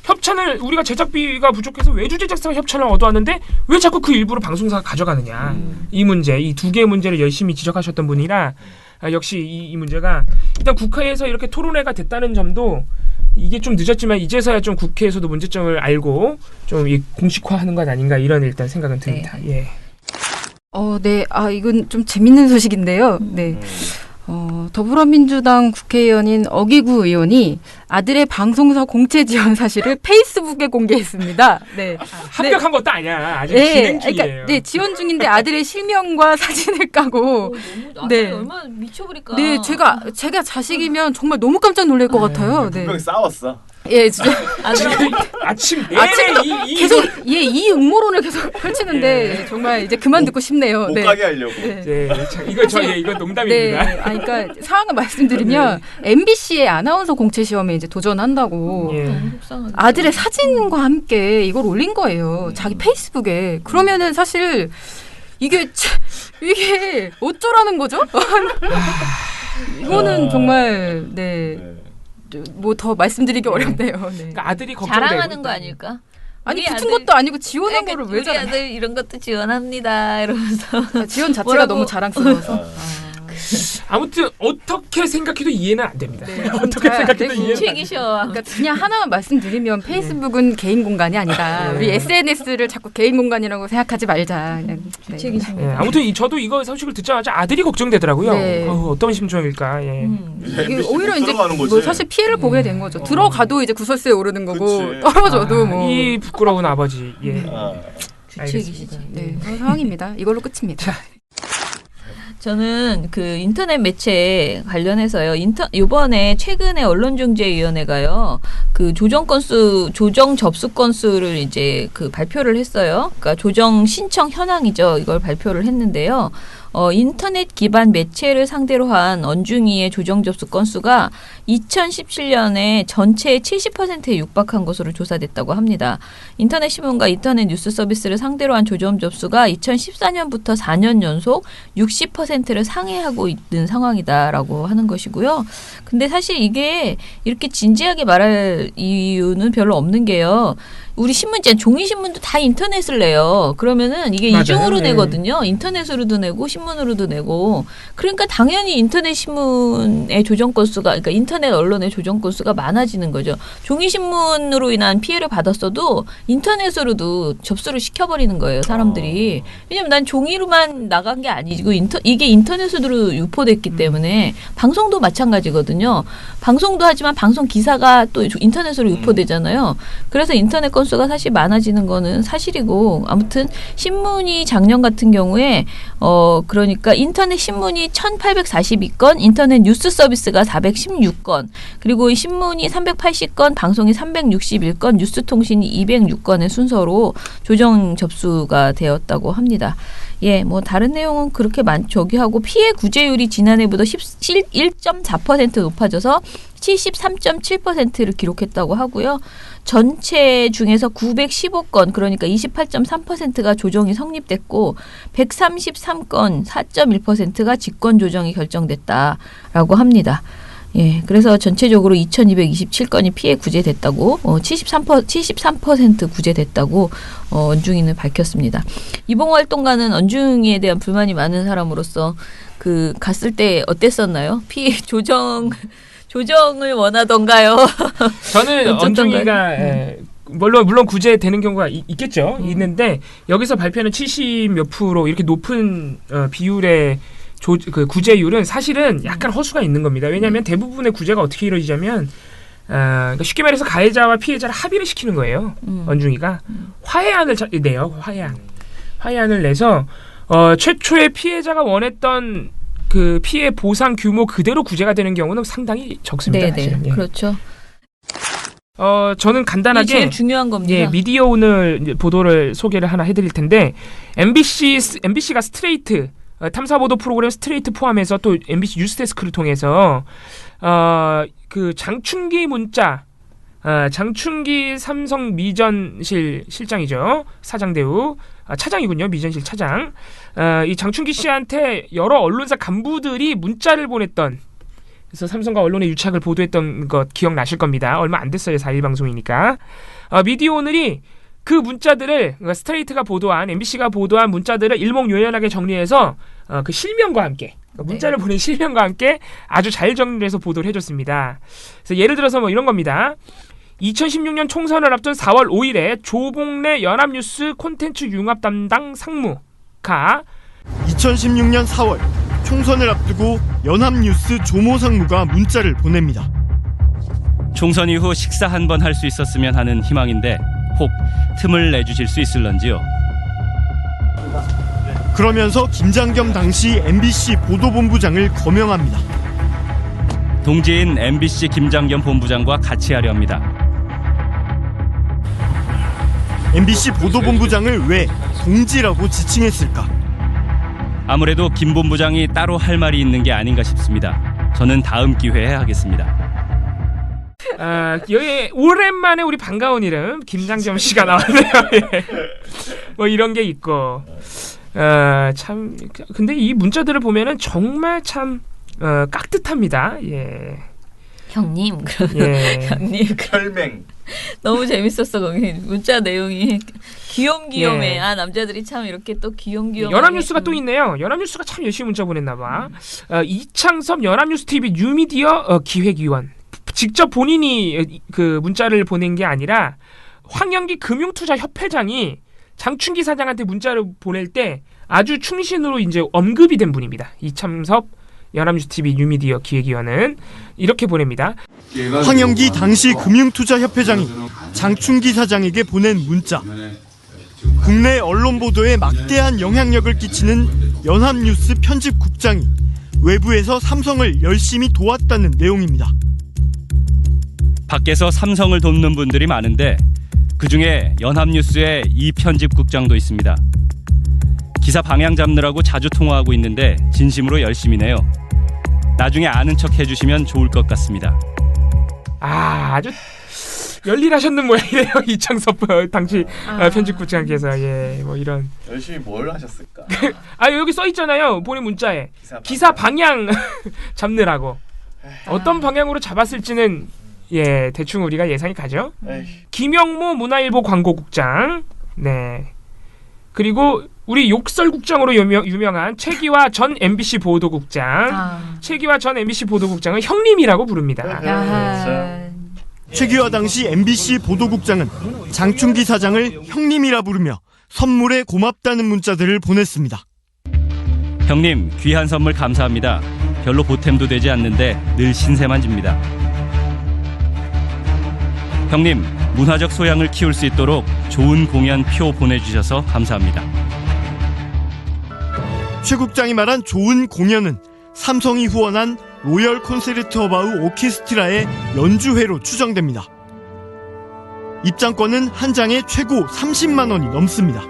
협찬을 우리가 제작비가 부족해서 외주 제작사가 협찬을 얻어왔는데 왜 자꾸 그 일부를 방송사가 가져가느냐. 이 문제, 이 두 개의 문제를 열심히 지적하셨던 분이라 역시 이 문제가 일단 국회에서 이렇게 토론회가 됐다는 점도 이게 좀 늦었지만 이제서야 좀 국회에서도 문제점을 알고 좀 공식화하는 것 아닌가 이런 일단 생각은 듭니다. 네. 예.
네. 이건 좀 재밌는 소식인데요. 네. 더불어민주당 국회의원인 어기구 의원이 아들의 방송사 공채 지원 사실을 페이스북에 공개했습니다. 네.
합격한 것도 아니야. 아직 진행 중이에요.
그러니까, 지원 중인데 아들의 실명과 사진을 까고.
네. 얼마나 미쳐버릴까.
네, 제가 자식이면 정말 너무 깜짝 놀랄 것 같아요. 네.
분명히 싸웠어.
예, 진짜.
아침
계속 이 음모론을 계속 펼치는데 정말 이제 그만 듣고 싶네요.
못 가게 하려고.
네. 이건 농담입니다.
네. 그러니까 상황을 말씀드리면 MBC의 아나운서 공채 시험에 이제 도전한다고 아들의 사진과 함께 이걸 올린 거예요. 자기 페이스북에. 그러면은 사실 이게 어쩌라는 거죠? 이거는 정말 뭐 더 말씀드리기 어렵네요. 네.
그러니까 아들이 걱정되고
자랑하는 거 아닐까?
아니 붙은 것도 아니고 지원한 거를 왜 자랑해?
우리 아들 이런 것도 지원합니다. 이러면서
지원 자체가 너무 자랑스러워서.
아무튼 어떻게 생각해도 이해는 안 됩니다.
네,
어떻게 생각해도 이해는
책이셔.
그러니까 그냥 하나만 말씀드리면 페이스북은 개인 공간이 아니다. 우리 SNS를 자꾸 개인 공간이라고 생각하지 말자.
책이십니다.
네, 아무튼 저도 이거 소식을 듣자마자 아들이 걱정되더라고요.
네.
어떤 심정일까. 예.
이게 오히려 이제 뭐 사실 피해를 보게 된 거죠. 들어가도 이제 구설수에 오르는 거고 떨어져도 뭐.
이 부끄러운 아버지. 예.
주책이시지.
네, 그런 상황입니다. 이걸로 끝입니다.
저는 그 인터넷 매체 관련해서요. 이번에 최근에 언론중재위원회가요. 그 조정 접수 건수를 이제 그 발표를 했어요. 그러니까 조정 신청 현황이죠. 이걸 발표를 했는데요. 인터넷 기반 매체를 상대로 한 언중위의 조정 접수 건수가 2017년에 전체의 70%에 육박한 것으로 조사됐다고 합니다. 인터넷 신문과 인터넷 뉴스 서비스를 상대로 한 조정 접수가 2014년부터 4년 연속 60%를 상회하고 있는 상황이다라고 하는 것이고요. 근데 사실 이게 이렇게 진지하게 말할 이유는 별로 없는 게요. 우리 신문제 종이신문도 다 인터넷을 내요. 그러면은 이게
맞아요.
이중으로 내거든요. 인터넷으로도 내고 신문으로도 내고. 그러니까 당연히 인터넷 신문의 조정 건수가, 그러니까 인터넷 언론의 조정 건수가 많아지는 거죠. 종이신문으로 인한 피해를 받았어도 인터넷으로도 접수를 시켜버리는 거예요, 사람들이. 왜냐면 난 종이로만 나간 게 아니고 이게 인터넷으로 유포됐기 때문에 방송도 마찬가지거든요. 방송도 하지만 방송 기사가 또 인터넷으로 유포되잖아요. 그래서 인터넷 건수가 사실 많아지는 거는 사실이고, 아무튼 신문이 작년 같은 경우에 그러니까 인터넷 신문이 1,842건, 인터넷 뉴스 서비스가 416건, 그리고 이 신문이 380건, 방송이 361건, 뉴스통신이 206건의 순서로 조정 접수가 되었다고 합니다. 예, 뭐 다른 내용은 그렇게 저기 하고 피해 구제율이 지난해보다 1.4% 높아져서 73.7%를 기록했다고 하고요. 전체 중에서 915건 그러니까 28.3%가 조정이 성립됐고 133건 4.1%가 직권 조정이 결정됐다라고 합니다. 예, 그래서 전체적으로 2,227건이 피해 구제됐다고 73% 구제됐다고 언중이는 밝혔습니다. 이봉활동가는 언중이에 대한 불만이 많은 사람으로서 그 갔을 때 어땠었나요? 피해 조정을 원하던가요?
저는 언중이가 물론 구제되는 경우가 있겠죠. 있는데 여기서 발표하는 70몇 프로 이렇게 높은 비율의 그 구제율은 사실은 약간 허수가 있는 겁니다. 왜냐하면 대부분의 구제가 어떻게 이루어지냐면 그러니까 쉽게 말해서 가해자와 피해자를 합의를 시키는 거예요. 언중이가 화해안을 내요. 화해안을 내서 최초의 피해자가 원했던 그 피해 보상 규모 그대로 구제가 되는 경우는 상당히 적습니다.
네네, 예. 그렇죠.
저는 간단하게
제일 중요한 겁니다.
예, 미디어 오늘 보도를 소개를 하나 해드릴 텐데 MBC가 스트레이트 탐사보도 프로그램 스트레이트 포함해서 또 MBC 뉴스데스크를 통해서 그 장충기 문자 장충기 삼성 미전실 실장이죠. 사장대우 차장이군요. 미전실 차장. 이 장충기 씨한테 여러 언론사 간부들이 문자를 보냈던 그래서 삼성과 언론의 유착을 보도했던 것 기억나실 겁니다. 얼마 안 됐어요. 4일 방송이니까. 미디어 오늘이 그 문자들을 스트레이트가 보도한 MBC가 보도한 문자들을 일목요연하게 정리해서 그 실명과 함께 문자를 보낸 실명과 함께 아주 잘 정리해서 보도를 해줬습니다. 그래서 예를 들어서 뭐 이런 겁니다. 2016년 총선을 앞둔 4월 5일에 조봉래 연합뉴스 콘텐츠 융합 담당 상무가
2016년 4월 총선을 앞두고 연합뉴스 조모 상무가 문자를 보냅니다.
총선 이후 식사 한 번 할 수 있었으면 하는 희망인데 혹 틈을 내주실 수 있을런지요.
그러면서 김장겸 당시 MBC 보도본부장을 거명합니다.
동지인 MBC 김장겸 본부장과 같이 하려 합니다.
MBC 보도본부장을 왜 동지라고 지칭했을까?
아무래도 김 본부장이 따로 할 말이 있는 게 아닌가 싶습니다. 저는 다음 기회에 하겠습니다.
여기 오랜만에 우리 반가운 이름 김장겸 씨가 나왔네요. 예. 뭐 이런 게 있고 참 근데 이 문자들을 보면은 정말 참 깍듯합니다. 예.
형님,
예.
형님,
혈맹.
너무 재밌었어 거기 문자 내용이 귀염귀염해.
예.
남자들이 참 이렇게 또 귀염귀염.
연합뉴스가 또 있네요. 연합뉴스가 참 열심히 문자 보냈나봐. 이창섭 연합뉴스 TV 뉴미디어 기획위원 직접 본인이 그 문자를 보낸 게 아니라 황영기 금융투자협회장이 장충기 사장한테 문자를 보낼 때 아주 충신으로 이제 언급이 된 분입니다. 이창섭 연합뉴스 TV 뉴미디어 기획위원은 이렇게 보냅니다.
황영기 당시 금융투자협회장이 장충기 사장에게 보낸 문자. 국내 언론 보도에 막대한 영향력을 끼치는 연합뉴스 편집국장이 외부에서 삼성을 열심히 도왔다는 내용입니다.
밖에서 삼성을 돕는 분들이 많은데 그중에 연합뉴스의 이 편집국장도 있습니다. 기사 방향 잡느라고 자주 통화하고 있는데 진심으로 열심히네요. 나중에 아는 척 해주시면 좋을 것 같습니다.
아주 열일하셨는 모양이네요. 이창섭 당시 편집국장께서 뭐 이런
열심히 뭘 하셨을까?
여기 써 있잖아요. 보낸 문자에 기사 방향 잡느라고 어떤 방향으로 잡았을지는 대충 우리가 예상이 가죠. 김영모 문화일보 광고국장, 네, 그리고 우리 욕설국장으로 유명한 최기화 전 MBC 보도국장. 최기화 전 MBC 보도국장은 형님이라고 부릅니다.
최기화 당시 MBC 보도국장은 장충기 사장을 형님이라 부르며 선물에 고맙다는 문자들을 보냈습니다.
형님, 귀한 선물 감사합니다. 별로 보탬도 되지 않는데 늘 신세만 집니다. 형님, 문화적 소양을 키울 수 있도록 좋은 공연 표 보내주셔서 감사합니다.
최 국장이 말한 좋은 공연은 삼성이 후원한 로열 콘세르트 허바우 오케스트라의 연주회로 추정됩니다. 입장권은 한 장에 최고 30만 원이 넘습니다.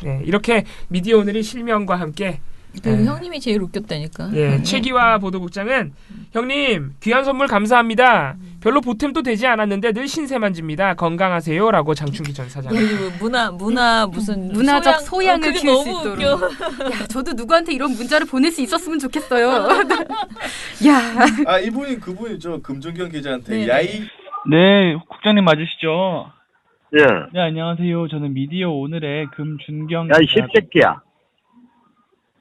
네, 이렇게 미디어 오늘이 실명과 함께
그리고 형님이 제일 웃겼다니까.
예, 최기화 보도국장은 형님 귀한 선물 감사합니다. 별로 보탬도 되지 않았는데 늘 신세만 집니다. 건강하세요라고 장충기 전 사장.
문화 무슨
문화적 소양을
그게
키울 수
너무
있도록.
웃겨.
야, 저도 누구한테 이런 문자를 보낼 수 있었으면 좋겠어요. 야.
이분이 그분이죠. 금준경 기자한테
네.
야이.
네, 국장님 맞으시죠?
예.
네, 안녕하세요. 저는 미디어 오늘의 금준경
야, 이
기자.
씹새끼야.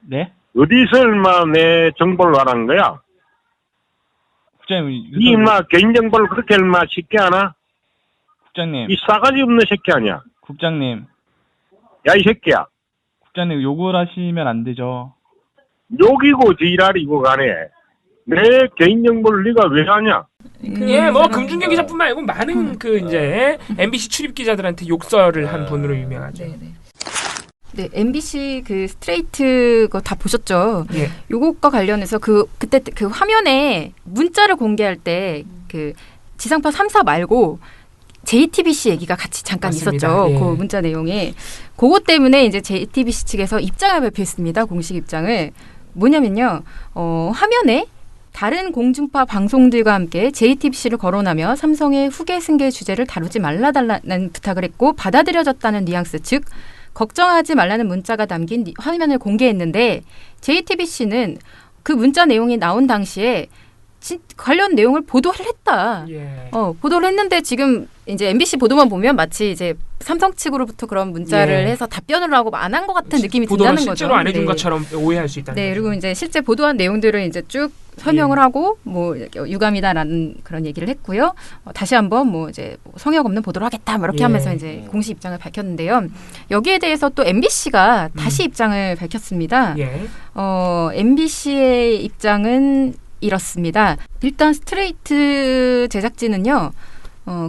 네?
어디서 얼마 내 정보를 말한 거야?
국장님,
이 인마 개인정보를 그렇게 얼마 쉽게 하나?
국장님.
이 싸가지 없는 새끼 아니야?
국장님.
야, 이 새끼야.
국장님, 욕을 하시면 안 되죠.
욕이고 지랄이고 간에 내 개인정보를 네가 왜 하냐?
예, 뭐 금준경 기자뿐만 아니고 많은 그 이제 MBC 출입 기자들한테 욕설을 한 분으로 유명하죠.
네, MBC 그 스트레이트 거 다 보셨죠?
예.
요것과 관련해서 그때 그 화면에 문자를 공개할 때 그 지상파 3사 말고 JTBC 얘기가 같이 잠깐
맞습니다.
있었죠.
예.
그 문자 내용에. 그것 때문에 이제 JTBC 측에서 입장을 발표했습니다. 공식 입장을. 뭐냐면요. 화면에 다른 공중파 방송들과 함께 JTBC를 거론하며 삼성의 후계 승계 주제를 다루지 말라달라는 부탁을 했고 받아들여졌다는 뉘앙스 즉 걱정하지 말라는 문자가 담긴 화면을 공개했는데 JTBC는 그 문자 내용이 나온 당시에 관련 내용을 보도를 했다.
예.
보도를 했는데 지금 이제 MBC 보도만 보면 마치 이제 삼성 측으로부터 그런 문자를
예.
해서 답변을 하고 안 한 것 같은 느낌이
보도를
든다는 거죠.
실제로 안 해준
네.
것처럼 오해할 수 있다는
네,
거죠.
그리고 이제 실제 보도한 내용들을 이제 쭉 설명을 하고 뭐 유감이다라는 그런 얘기를 했고요. 다시 한번 뭐 이제 성역 없는 보도를 하겠다 뭐 이렇게
예.
하면서 이제 공식 입장을 밝혔는데요. 여기에 대해서 또 MBC가 다시 입장을 밝혔습니다.
예.
MBC의 입장은 이렇습니다. 일단 스트레이트 제작진은요.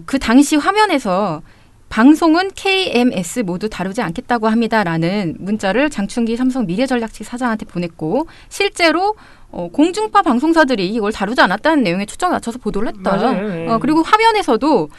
그 당시 화면에서 방송은 KMS 모두 다루지 않겠다고 합니다라는 문자를 장충기 삼성 미래전략측 사장한테 보냈고 실제로 공중파 방송사들이 이걸 다루지 않았다는 내용에 초점을 맞춰서 보도를 했다.
맞아요.
그리고 화면에서도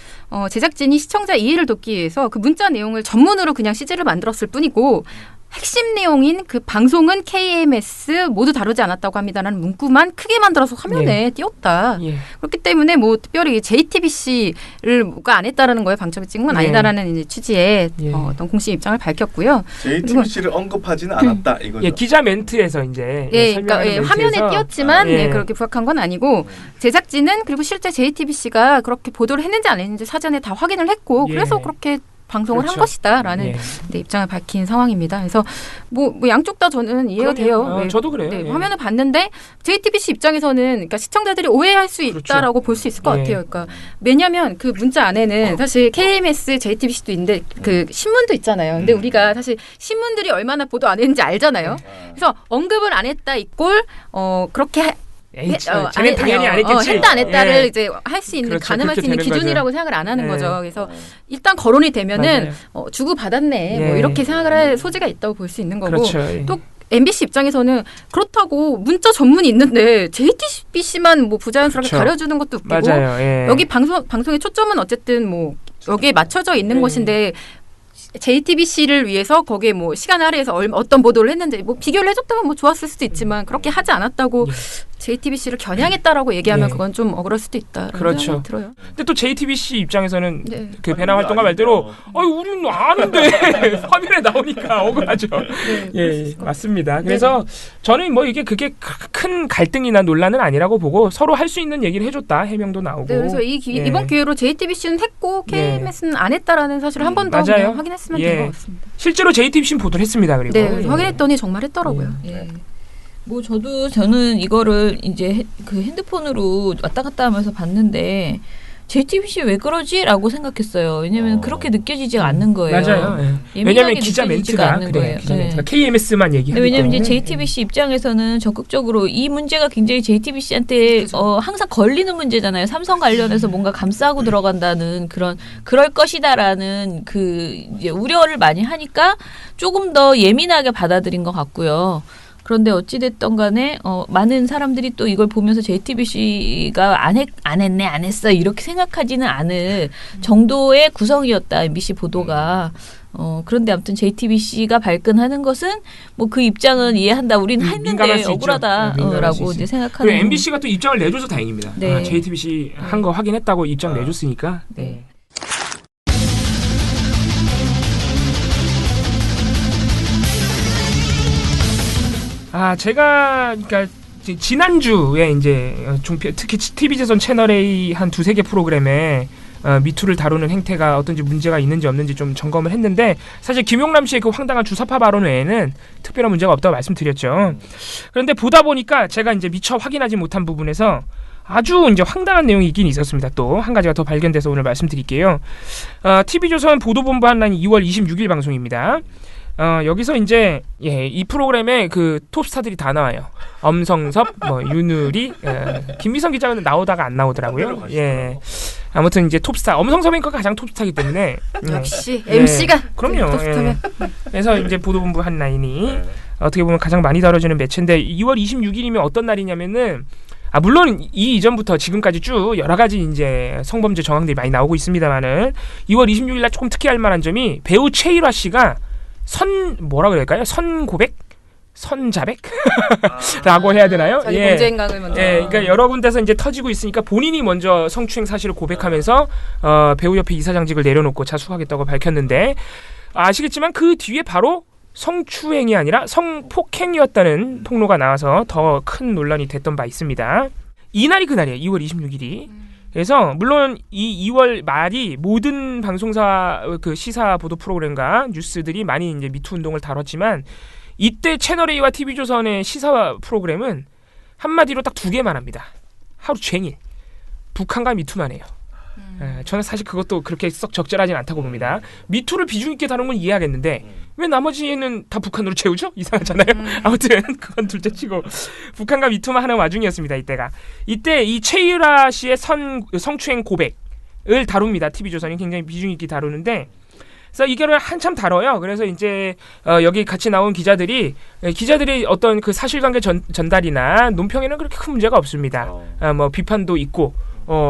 제작진이 시청자 이해를 돕기 위해서 그 문자 내용을 전문으로 그냥 CG를 만들었을 뿐이고 핵심 내용인 그 방송은 KMS 모두 다루지 않았다고 합니다라는 문구만 크게 만들어서 화면에 띄웠다.
예.
그렇기 때문에 뭐 특별히 JTBC를 뭐가 안 했다라는 거에 방점을 찍은 건 아니다라는 이제 취지의 어떤 공식 입장을 밝혔고요.
JTBC를 언급하지는 않았다 이거죠.
예, 기자 멘트에서 이제
그러니까
설명하는
화면에
멘트에서
띄었지만 그렇게 부각한 건 아니고 제작진은 그리고 실제 JTBC가 그렇게 보도를 했는지 안 했는지 사전에 다 확인을 했고 그래서 그렇게 방송을 한 것이다라는 입장을 밝힌 상황입니다. 그래서 뭐 양쪽 다 저는 이해가 돼요.
저도 그래요.
네, 화면을 봤는데 JTBC 입장에서는 그러니까 시청자들이 오해할 수 있다라고 볼 수 있을 것 같아요. 그러니까 왜냐하면 그 문자 안에는 사실 KMS, JTBC도 있는데 그 신문도 있잖아요. 근데 우리가 사실 신문들이 얼마나 보도 안 했는지 알잖아요. 그래서 언급을 안 했다 이꼴 그렇게
쟤는 당연히 안 했겠지.
했다 안 했다를 이제 할 수 있는 가늠할 수 있는 기준이라고 생각을 안 하는 거죠. 그래서 일단 거론이 되면은 주고 받았네 뭐 이렇게 생각을 할 소지가 있다고 볼 수 있는 거고 또 MBC 입장에서는 그렇다고 문자 전문이 있는데 JTBC만 뭐 부자연스럽게 가려주는 것도 웃기고 여기 방송의 초점은 어쨌든 뭐 여기에 맞춰져 있는 것인데. JTBC를 위해서 거기에 뭐 시간을 할애해서 어떤 보도를 했는데 뭐 비교를 해줬다면 뭐 좋았을 수도 있지만 그렇게 하지 않았다고 JTBC를 겨냥했다라고 얘기하면 그건 좀 억울할 수도 있다.
그렇죠.
들어요.
근데 또 JTBC 입장에서는 그 배나 활동가 말대로 우리는 아는데 화면에 나오니까 억울하죠. 예, 맞습니다. 그래서 저는 뭐 그게 큰 갈등이나 논란은 아니라고 보고 서로 할 수 있는 얘기를 해줬다. 해명도 나오고.
네, 그래서 이번 기회로 JTBC는 했고 KMS는 안 했다라는 사실을 한 번 더 확인했으면 된 것 같습니다.
실제로 JTBC는 보도를 했습니다. 그리고
네, 확인했더니 정말 했더라고요.
뭐 저는 이거를 이제 그 핸드폰으로 왔다 갔다 하면서 봤는데 JTBC 왜 그러지라고 생각했어요. 왜냐하면 그렇게 느껴지지가 않는 거예요.
맞아요. 왜냐하면 기자 멘트가 그래요. 기자 멘트가 KMS만 얘기하기 때문에.
왜냐하면 이제 JTBC 입장에서는 적극적으로 이 문제가 굉장히 JTBC한테 항상 걸리는 문제잖아요. 삼성 관련해서 뭔가 감싸고 들어간다는 그럴 것이다라는 그 이제 우려를 많이 하니까 조금 더 예민하게 받아들인 것 같고요. 그런데 어찌됐던 간에 많은 사람들이 또 이걸 보면서 JTBC가 안 했네, 안 했어 이렇게 생각하지는 않을 정도의 구성이었다. MBC 보도가. 그런데 아무튼 JTBC가 발끈하는 것은 뭐 그 입장은 이해한다. 우리는 했는데 억울하다라고 이제 생각하는.
그리고 MBC가 또 입장을 내줘서 다행입니다.
네.
JTBC 한 거 확인했다고 입장 내줬으니까. 네. 제가 그러니까 지난주에 이제 특히 TV조선 채널A 한 2-3개 프로그램에 미투를 다루는 행태가 어떤지 문제가 있는지 없는지 좀 점검을 했는데 사실 김용남 씨의 그 황당한 주사파 발언 외에는 특별한 문제가 없다고 말씀드렸죠. 그런데 보다 보니까 제가 이제 미처 확인하지 못한 부분에서 아주 이제 황당한 내용이 있긴 있었습니다. 또 한 가지가 더 발견돼서 오늘 말씀드릴게요. TV조선 보도본부 한라인 2월 26일 방송입니다. 여기서 이제 이 프로그램에 그 톱스타들이 다 나와요. 엄성섭, 윤우리, 김미성 기자는 나오다가 안 나오더라고요. 예. 아무튼 이제 톱스타, 엄성섭 앵커가 가장 톱스타이기 때문에
역시 MC가
그럼요.
톱스타면.
그래서 이제 보도본부 한라인이 어떻게 보면 가장 많이 다뤄지는 매체인데 2월 26일이면 어떤 날이냐면은 물론 이전부터 지금까지 쭉 여러 가지 이제 성범죄 정황들이 많이 나오고 있습니다만은 2월 26일 날 조금 특이할 만한 점이 배우 최일화 씨가 뭐라 그럴까요? 선고백? 선자백? 라고 해야 되나요?
자기 범죄 행각을 먼저.
그러니까 여러 군데서 이제 터지고 있으니까 본인이 먼저 성추행 사실을 고백하면서 배우협회 이사장직을 내려놓고 자수하겠다고 밝혔는데 아시겠지만 그 뒤에 바로 성추행이 아니라 성폭행이었다는 폭로가 나와서 더 큰 논란이 됐던 바 있습니다. 이날이 그날이에요. 2월 26일이. 그래서 물론 이 2월 말이 모든 방송사 그 시사 보도 프로그램과 뉴스들이 많이 이제 미투 운동을 다뤘지만 이때 채널A와 TV조선의 시사 프로그램은 한마디로 딱 2개만 합니다. 하루 종일 북한과 미투만 해요. 저는 사실 그것도 그렇게 썩 적절하진 않다고 봅니다. 미투를 비중 있게 다룬 건 이해하겠는데 왜 나머지는 다 북한으로 채우죠? 이상하잖아요. 아무튼 그건 둘째치고 북한과 미투만 하는 와중이었습니다. 이때 이 최일화 씨의 성추행 고백을 다룹니다. TV조선이 굉장히 비중 있게 다루는데 그래서 이거를 한참 다뤄요. 그래서 이제 여기 같이 나온 기자들이 어떤 그 사실관계 전달이나 논평에는 그렇게 큰 문제가 없습니다. 뭐 비판도 있고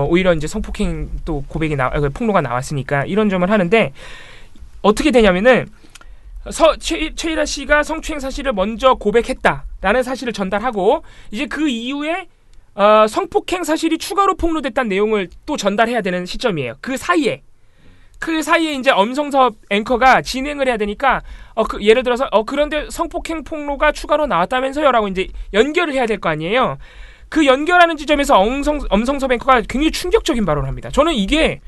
오히려 이제 성폭행 또 고백이 폭로가 나왔으니까 이런 점을 하는데 어떻게 되냐면은 최일화 씨가 성추행 사실을 먼저 고백했다라는 사실을 전달하고 이제 그 이후에 성폭행 사실이 추가로 폭로됐다는 내용을 또 전달해야 되는 시점이에요. 그 사이에 이제 엄성섭 앵커가 진행을 해야 되니까 예를 들어서 그런데 성폭행 폭로가 추가로 나왔다면서요라고 이제 연결을 해야 될 거 아니에요. 그 연결하는 지점에서 엄성섭 앵커가 굉장히 충격적인 발언을 합니다. 저는 이게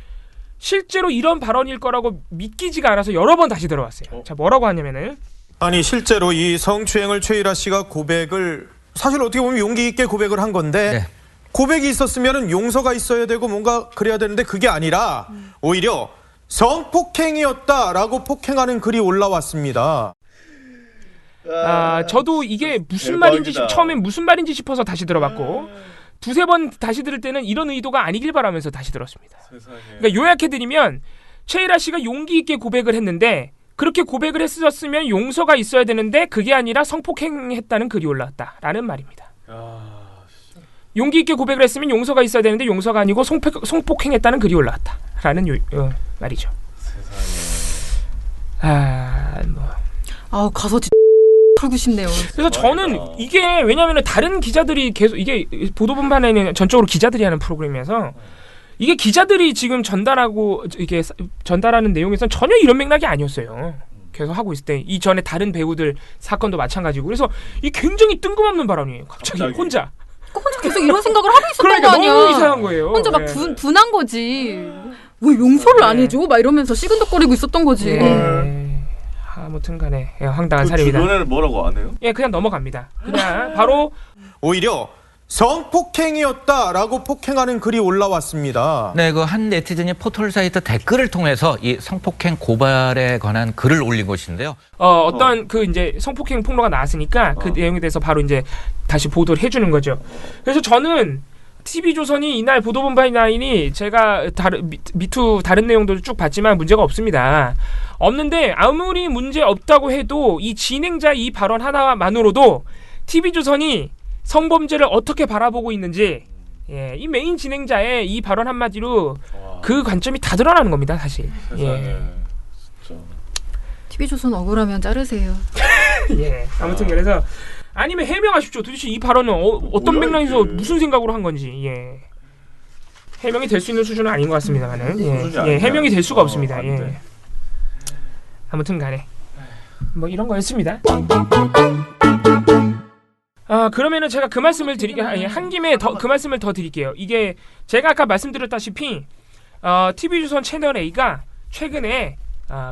실제로 이런 발언일 거라고 믿기지가 않아서 여러 번 다시 들어봤어요. 자, 뭐라고 하냐면은
아니 실제로 이 성추행을 최일화 씨가 고백을 사실 어떻게 보면 용기 있게 고백을 한 건데 고백이 있었으면 용서가 있어야 되고 뭔가 그래야 되는데 그게 아니라 오히려 성폭행이었다라고 폭행하는 글이 올라왔습니다.
저도 이게 무슨 말인지 처음엔 무슨 말인지 싶어서 다시 들어봤고 2-3번 다시 들을 때는 이런 의도가 아니길 바라면서 다시 들었습니다. 그러니까 요약해드리면 최일화 씨가 용기 있게 고백을 했는데 그렇게 고백을 했었으면 용서가 있어야 되는데 그게 아니라 성폭행했다는 글이 올라왔다라는 말입니다. 용기 있게 고백을 했으면 용서가 있어야 되는데 용서가 아니고 성폭행했다는 글이 올라왔다라는 말이죠.
가서 털고 싶네요.
그래서 저는 이게 왜냐하면 다른 기자들이 계속 이게 보도본반에는 전적으로 기자들이 하는 프로그램이어서 이게 기자들이 지금 전달하는 내용에서는 전혀 이런 맥락이 아니었어요. 계속 하고 있을 때 이전에 다른 배우들 사건도 마찬가지고 그래서 이 굉장히 뜬금없는 발언이에요. 갑자기 혼자
계속 이런 생각을 하고 있었던
그러니까
거 아니야.
너무 이상한 거예요.
혼자 막 분한 거지. 왜 용서를 안 해줘? 막 이러면서 시근덕거리고 있었던 거지.
아무튼 간에 황당한 사례입니다.
주변에는 뭐라고 안 해요?
그냥 넘어갑니다. 그냥 바로
오히려 성폭행이었다라고 폭행하는 글이 올라왔습니다.
네, 그 한 네티즌이 포털 사이트 댓글을 통해서 이 성폭행 고발에 관한 글을 올린 것인데요.
어떤 그 이제 성폭행 폭로가 나왔으니까 그 내용에 대해서 바로 이제 다시 보도를 해주는 거죠. 그래서 저는 TV조선이 이날 보도본부 라인이 제가 미투 다른 내용도 쭉 봤지만 문제가 없습니다. 없는데 아무리 문제 없다고 해도 이 진행자 이 발언 하나만으로도 TV조선이 성범죄를 어떻게 바라보고 있는지 예, 이 메인 진행자의 이 발언 한마디로 그 관점이 다 드러나는 겁니다, 사실. 예.
TV조선 억울하면 자르세요.
예. 아무튼 그래서 아니면 해명하십시오. 도대체 이 발언은 어떤 맥락에서 무슨 생각으로 한 건지. 예. 해명이 될 수 있는 수준은 아닌 것 같습니다만은. 예, 해명이 될 수가 없습니다. 예. 아무튼 간에 뭐 이런 거였습니다. 그러면은 제가 그 말씀을 한 김에 그 말씀을 더 드릴게요. 이게 제가 아까 말씀드렸다시피 TV조선 채널 A가 최근에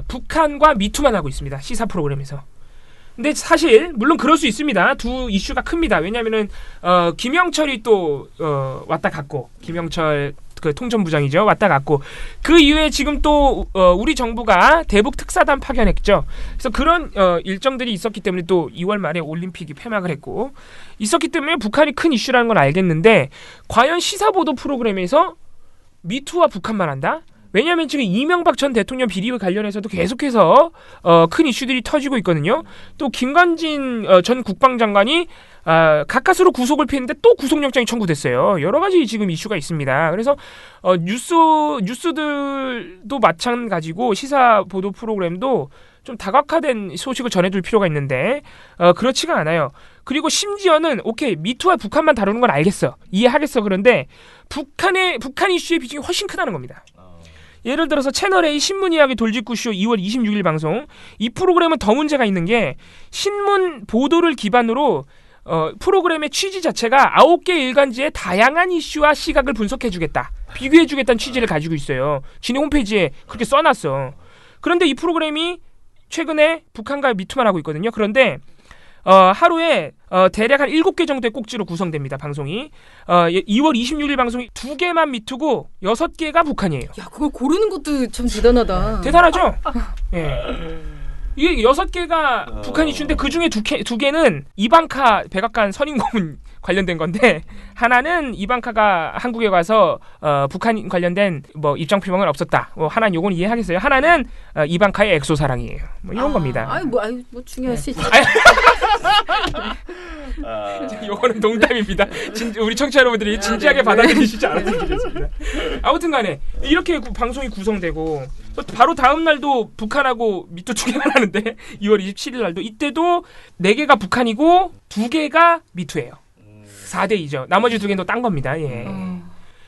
북한과 미투만 하고 있습니다. 시사 프로그램에서. 근데 사실 물론 그럴 수 있습니다. 두 이슈가 큽니다. 왜냐하면은 김영철이 또 왔다 갔고, 김영철 그 통전부장이죠. 왔다 갔고, 그 이후에 지금 또 우리 정부가 대북 특사단 파견했죠. 그래서 그런 일정들이 있었기 때문에 또 2월 말에 올림픽이 폐막을 했고, 있었기 때문에 북한이 큰 이슈라는 건 알겠는데, 과연 시사 보도 프로그램에서 미투와 북한만 한다? 왜냐하면 지금 이명박 전 대통령 비리와 관련해서도 계속해서 큰 이슈들이 터지고 있거든요. 또 김관진 전 국방장관이 가까스로 구속을 피했는데 또 구속영장이 청구됐어요. 여러 가지 지금 이슈가 있습니다. 그래서 뉴스들도 마찬가지고 시사 보도 프로그램도 좀 다각화된 소식을 전해둘 필요가 있는데 그렇지가 않아요. 그리고 심지어는 오케이 미투와 북한만 다루는 건 알겠어, 이해하겠어. 그런데 북한 이슈의 비중이 훨씬 크다는 겁니다. 예를 들어서 채널A 신문 이야기 돌직구쇼 2월 26일 방송, 이 프로그램은 더 문제가 있는 게 신문 보도를 기반으로 프로그램의 취지 자체가 9개 일간지의 다양한 이슈와 시각을 분석해주겠다, 비교해주겠다는 취지를 가지고 있어요. 지네 홈페이지에 그렇게 써놨어. 그런데 이 프로그램이 최근에 북한과 미투만 하고 있거든요. 그런데 하루에 대략 한 7개 정도의 꼭지로 구성됩니다, 방송이. 2월 26일 방송이 2개만 미투고 6개가 북한이에요.
야, 그걸 고르는 것도 참 대단하다.
대단하죠? 예. 이게 6개가 북한 이슈인데 그 중에 2개는 이방카 백악관 선임 고문 관련된 건데, 하나는 이방카가 한국에 가서 북한 관련된 뭐 입장 표명은 없었다. 하나는 요건 이해하겠어요. 하나는 이방카의 엑소 사랑이에요. 뭐 이런 겁니다.
뭐 중요할 수 있지.
요거는 농담입니다. 우리 청취자 여러분들이 진지하게 받아들이시지 않았으면 좋겠습니다. 아무튼 간에 이렇게 방송이 구성되고, 바로 다음 날도 북한하고 미투 2개가 하는데 2월 27일 날도, 이때도 4개가 북한이고 2개가 미투예요. 4대2죠. 나머지 2개는 딴 겁니다. 예.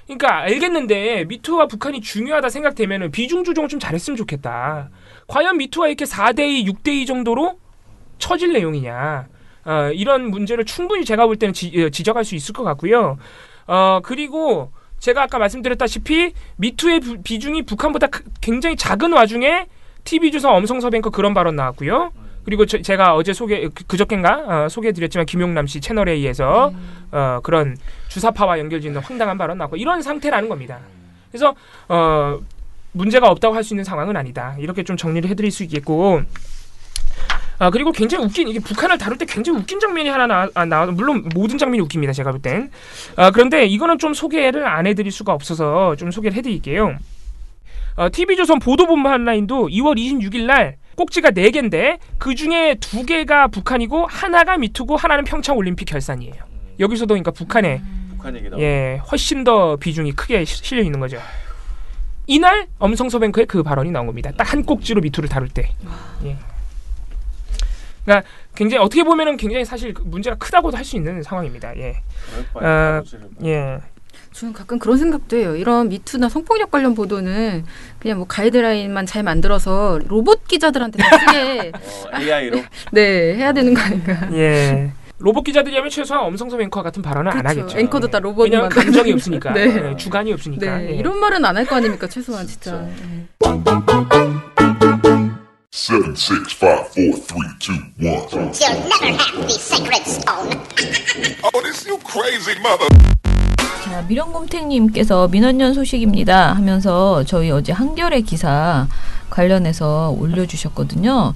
그러니까 알겠는데 미투와 북한이 중요하다 생각되면은 비중 조정을 좀 잘했으면 좋겠다. 과연 미투와 이렇게 4대2, 6대2 정도로 처질 내용이냐. 이런 문제를 충분히 제가 볼 때는 지적할 수 있을 것 같고요. 그리고 제가 아까 말씀드렸다시피 미투의 비중이 북한보다 굉장히 작은 와중에 TV조선 엄성서 뱅커 그런 발언 나왔고요. 그리고 제가 어제 그저께인가 소개해드렸지만 김용남 씨 채널A에서 그런 주사파와 연결짓는 황당한 발언 나왔고, 이런 상태라는 겁니다. 그래서 문제가 없다고 할 수 있는 상황은 아니다. 이렇게 좀 정리를 해드릴 수 있겠고, 그리고 굉장히 웃긴, 이게 북한을 다룰 때 굉장히 웃긴 장면이 하나 나와. 물론 모든 장면이 웃깁니다, 제가 볼 땐. 그런데 이거는 좀 소개를 안 해드릴 수가 없어서 좀 소개를 해드릴게요. TV조선 보도본부 한라인도 2월 26일 날 꼭지가 4개인데 그 중에 2개가 북한이고 하나가 미투고 하나는 평창올림픽 결산이에요. 여기서도 그러니까 북한 얘기다. 예, 훨씬 더 비중이 크게 실려 있는 거죠. 이날 엄성서 뱅크의 그 발언이 나온 겁니다. 딱 한 꼭지로 미투를 다룰 때. 예. 그러니까 굉장히 어떻게 보면은 굉장히 사실 문제가 크다고도 할 수 있는 상황입니다. 예. 예.
저는 가끔 그런 생각도 해요. 이런 미투나 성폭력 관련 보도는 그냥 뭐 가이드라인만 잘 만들어서 로봇 기자들한테 쓰게
AI로
네, 해야 되는 거 아닌가.
예. 로봇 기자들이라면 최소한 엄성섭 앵커 같은 발언은
그렇죠.
안 하겠죠.
앵커도 다 로봇만.
왜냐하면 감정이 없으니까.
네.
네, 주관이 없으니까.
네.
예.
이런 말은 안 할 거 아닙니까, 최소한 진짜.
7, 6, 5, 4, 3, 2, 1.
You'll never have the sacred stone.
Oh, this you crazy mother.
자, 미령곰탱님께서 민원연 소식입니다 하면서 저희 어제 한겨레 기사 관련해서 올려주셨거든요.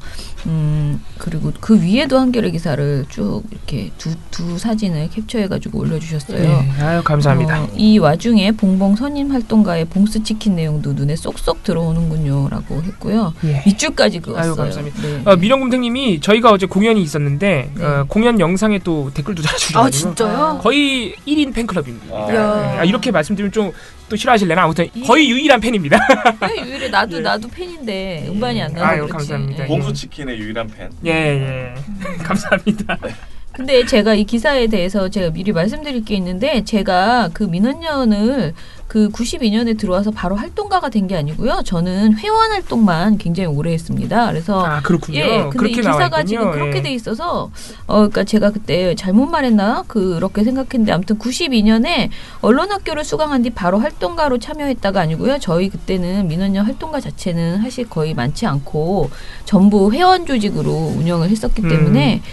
그리고 그 위에도 한겨레 기사를 쭉 이렇게 두 사진을 capture해가지고 올려주셨어요.
네. 아유 감사합니다.
이 와중에 봉봉 선임 활동가의 봉스 찍힌 내용도 눈에 쏙쏙 들어오는군요라고 했고요.
예.
밑줄까지 그었어요.
아유 감사합니다.
네.
미령곰탱님이 저희가 어제 공연이 있었는데 공연 영상에 또 댓글도 달아주셔가지고
아 진짜요?
거의 1인 팬클럽입니다.
이야.
이렇게 말씀드리면 좀 또 싫어하실래나 아무튼 거의 유일한 팬입니다.
왜 유일해? 나도 팬인데 음반이 안 나서
아유
그렇지.
감사합니다.
봉수 치킨의 유일한 팬.
예. 감사합니다.
근데 제가 이 기사에 대해서 제가 미리 말씀드릴 게 있는데 제가 그 민원연을 그 92년에 들어와서 바로 활동가가 된 게 아니고요. 저는 회원 활동만 굉장히 오래 했습니다. 그래서
그렇군요.
예, 근데 이 기사가 지금 그렇게 돼 있어서 그러니까 제가 그때 잘못 말했나 그렇게 생각했는데 아무튼 92년에 언론학교를 수강한 뒤 바로 활동가로 참여했다가 아니고요. 저희 그때는 민원연 활동가 자체는 사실 거의 많지 않고 전부 회원 조직으로 운영을 했었기 때문에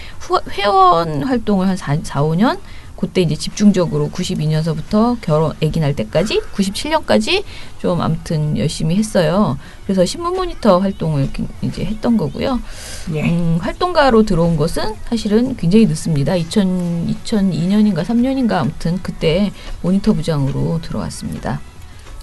회원 활동을 한 4, 5년 그때 이제 집중적으로 92년서부터 결혼 아기 날 때까지 97년까지 좀 아무튼 열심히 했어요. 그래서 신문 모니터 활동을 이제 했던 거고요. 활동가로 들어온 것은 사실은 굉장히 늦습니다. 2002년인가 3년인가 아무튼 그때 모니터 부장으로 들어왔습니다.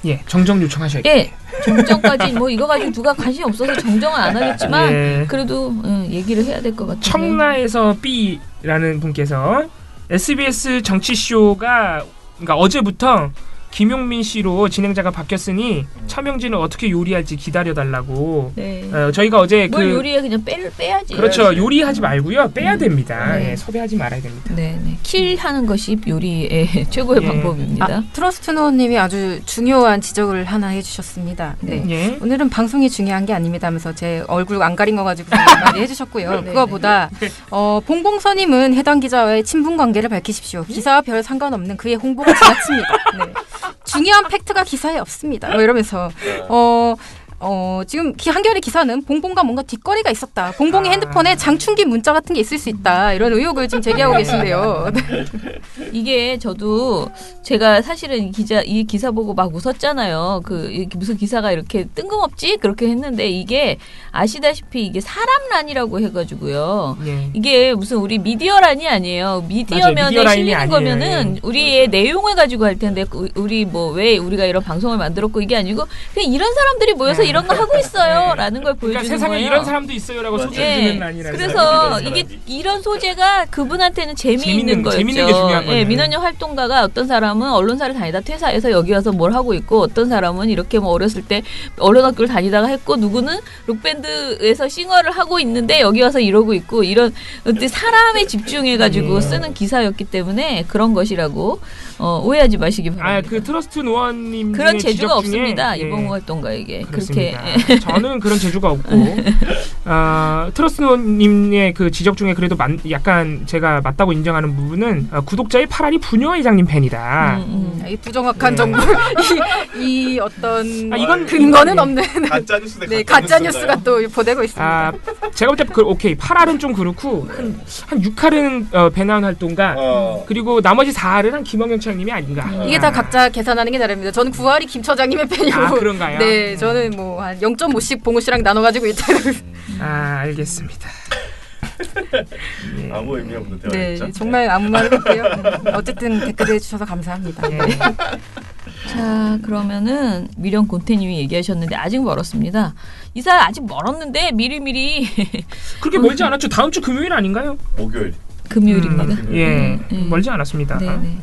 예, 정정 요청하셔야겠네요.
예, 정정까지 뭐 이거 가지고 누가 관심이 없어서 정정은 안 하겠지만 그래도 얘기를 해야 될 것 같아요.
청라에서 B라는 분께서 SBS 정치쇼가 그러니까 어제부터 김용민 씨로 진행자가 바뀌었으니 차명진은 어떻게 요리할지 기다려달라고.
네.
저희가 어제
뭘 요리해 그냥 빼야지.
그렇죠. 요리하지 말고요. 빼야 됩니다. 네. 섭외하지 말아야 됩니다.
네. 킬하는 것이 요리의 최고의 방법입니다.
트러스트노님이 아주 중요한 지적을 하나 해주셨습니다. 네. 오늘은 방송이 중요한 게 아닙니다 하면서 제 얼굴 안 가린 거 가지고 많이 해주셨고요. 그거보다 봉봉선임은 해당 기자와의 친분 관계를 밝히십시오. 기사와 별 상관없는 그의 홍보가 지나칩니다. 네. 중요한 팩트가 기사에 없습니다. 뭐 이러면서 지금 한겨레 기사는 봉봉과 뭔가 뒷거리가 있었다. 봉봉의 핸드폰에 장충기 문자 같은 게 있을 수 있다. 이런 의혹을 지금 제기하고 계신데요.
이게 저도 제가 사실은 이 기사 보고 막 웃었잖아요. 무슨 기사가 이렇게 뜬금없지? 그렇게 했는데 이게 아시다시피 이게 사람란이라고 해가지고요. 이게 무슨 우리 미디어란이 아니에요. 미디어면에 실리는 거면은 우리의 내용을 가지고 할 텐데 우리 뭐 왜 우리가 이런 방송을 만들었고 이게 아니고 그냥 이런 사람들이 모여서 이런 거 하고 있어요라는 걸 보여주는
세상에
거예요.
이런 사람도 있어요라고 소개해주는 란이라서.
그래서 이게 이런 소재가 그분한테는 재미있는 거였죠.
재밌는 게 중요한 거예요.
민원연 활동가가 어떤 사람은 언론사를 다니다 퇴사해서 여기 와서 뭘 하고 있고 어떤 사람은 이렇게 뭐 어렸을 때 언론학교를 다니다가 했고 누구는 록밴드에서 싱어를 하고 있는데 여기 와서 이러고 있고 이런 사람에 집중해가지고 쓰는 기사였기 때문에 그런 것이라고 오해하지 마시기 바랍니다.
그 트러스트 노원님
그런 재주가
지적
없습니다.
중에,
이봉호 활동가에게.
그렇습니다.
그렇게
저는 그런 재주가 없고 트러스트 노원님의 그 지적 중에 그래도 약간 제가 맞다고 인정하는 부분은 구독자의 파란이 부녀 회장님 팬이다.
이 부정확한 정보, 이 어떤
이건
근거는 없는
가짜뉴스인데
가짜뉴스가 또 보내고 있습니다.
제가 볼 때 오케이 8할은 좀 그렇고 한 6할은 배나은 활동가 그리고 나머지 4할은 한 김원경 차장님이 아닌가.
이게 다 각자 계산하는 게 다릅니다. 저는 9할이 김 처장님의 팬이고
그런가요?
네, 저는 뭐 한 0.5씩 봉우 씨랑 나눠가지고 있다.
알겠습니다.
아무 의미 없는 대화였죠?
네, 정말 아무 말도 없고요. 어쨌든 댓글 해주셔서 감사합니다.
자, 그러면은 미령 곤태님이 얘기하셨는데 아직 멀었습니다. 이사 아직 멀었는데 미리미리
그렇게 멀지 않았죠. 다음 주 금요일 아닌가요?
목요일.
금요일입니다.
멀지 않았습니다.
네.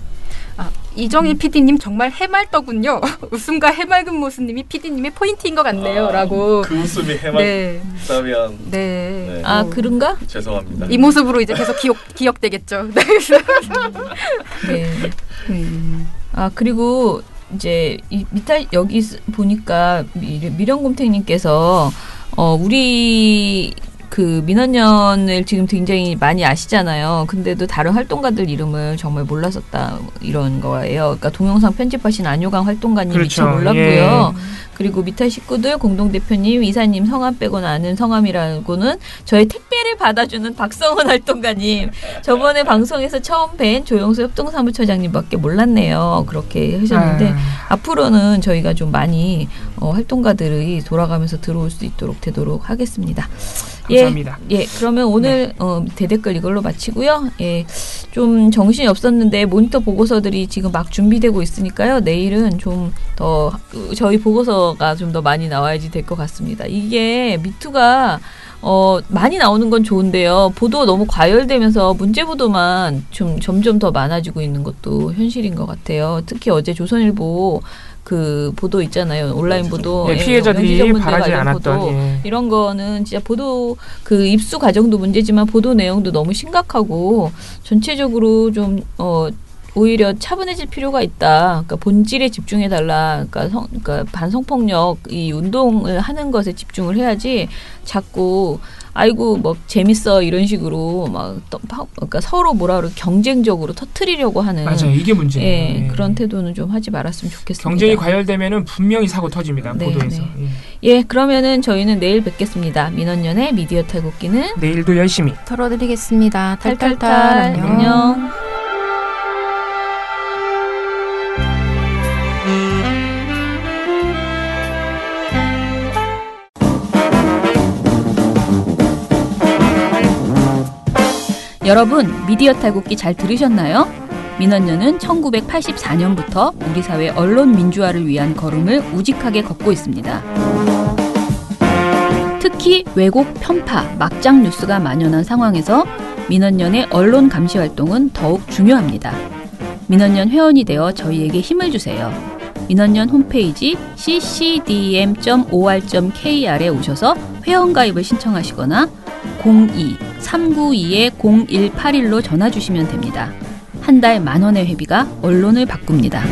이정일 PD님 정말 해맑더군요. 웃음과 해맑은 모습님이 PD님의 포인트인 것 같네요. 라고.
그 웃음이 해맑다면.
네.
그런가?
죄송합니다.
이 모습으로 이제 계속 기억되겠죠.
네. 그리고 이제 여기 보니까 미령곰탱님께서 우리 그 민원연을 지금 굉장히 많이 아시잖아요. 근데도 다른 활동가들 이름을 정말 몰랐었다 이런 거예요. 그러니까 동영상 편집하신 안효강 활동가님 미처 몰랐고요. 그리고 미탈 식구들 공동대표님, 이사님 성함 빼고는 아는 성함이라고는 저희 택배를 받아주는 박성훈 활동가님. 저번에 방송에서 처음 뵌 조영수 협동사무처장님밖에 몰랐네요. 그렇게 하셨는데 앞으로는 저희가 좀 많이 활동가들이 돌아가면서 들어올 수 있도록 되도록 하겠습니다.
감사합니다.
예, 그러면 오늘 대댓글 이걸로 마치고요. 예, 좀 정신이 없었는데 모니터 보고서들이 지금 막 준비되고 있으니까요. 내일은 좀 더 저희 보고서가 좀 더 많이 나와야지 될 것 같습니다. 이게 미투가 많이 나오는 건 좋은데요. 보도가 너무 과열되면서 문제 보도만 좀 점점 더 많아지고 있는 것도 현실인 것 같아요. 특히 어제 조선일보 그 보도 있잖아요. 온라인 보도.
예, 피해자들이 바라지 않았던
이런 거는 진짜 보도 그 입수 과정도 문제지만 보도 내용도 너무 심각하고 전체적으로 좀 오히려 차분해질 필요가 있다. 그러니까 본질에 집중해달라. 그러니까 반성폭력 이 운동을 하는 것에 집중을 해야지 자꾸 아이고 뭐 재밌어 이런 식으로 막 그러니까 서로 뭐라 그러 경쟁적으로 터트리려고 하는
맞아요. 이게 문제예요.
예, 그런 태도는 좀 하지 말았으면 좋겠습니다.
경쟁이 과열되면은 분명히 사고 터집니다.
네,
보도에서.
네. 예, 그러면은 저희는 내일 뵙겠습니다. 민원연의 미디어 탈곡기는
내일도 열심히
털어드리겠습니다. 탈탈탈.
안녕. 여러분, 미디어 탈곡기 잘 들으셨나요? 민원연은 1984년부터 우리 사회 언론 민주화를 위한 걸음을 우직하게 걷고 있습니다. 특히 왜곡, 편파, 막장 뉴스가 만연한 상황에서 민원연의 언론 감시 활동은 더욱 중요합니다. 민원연 회원이 되어 저희에게 힘을 주세요. 민원연 홈페이지 ccdm.or.kr에 오셔서 회원가입을 신청하시거나 02-392-0181로 전화 주시면 됩니다. 한 달 10,000원의 회비가 언론을 바꿉니다.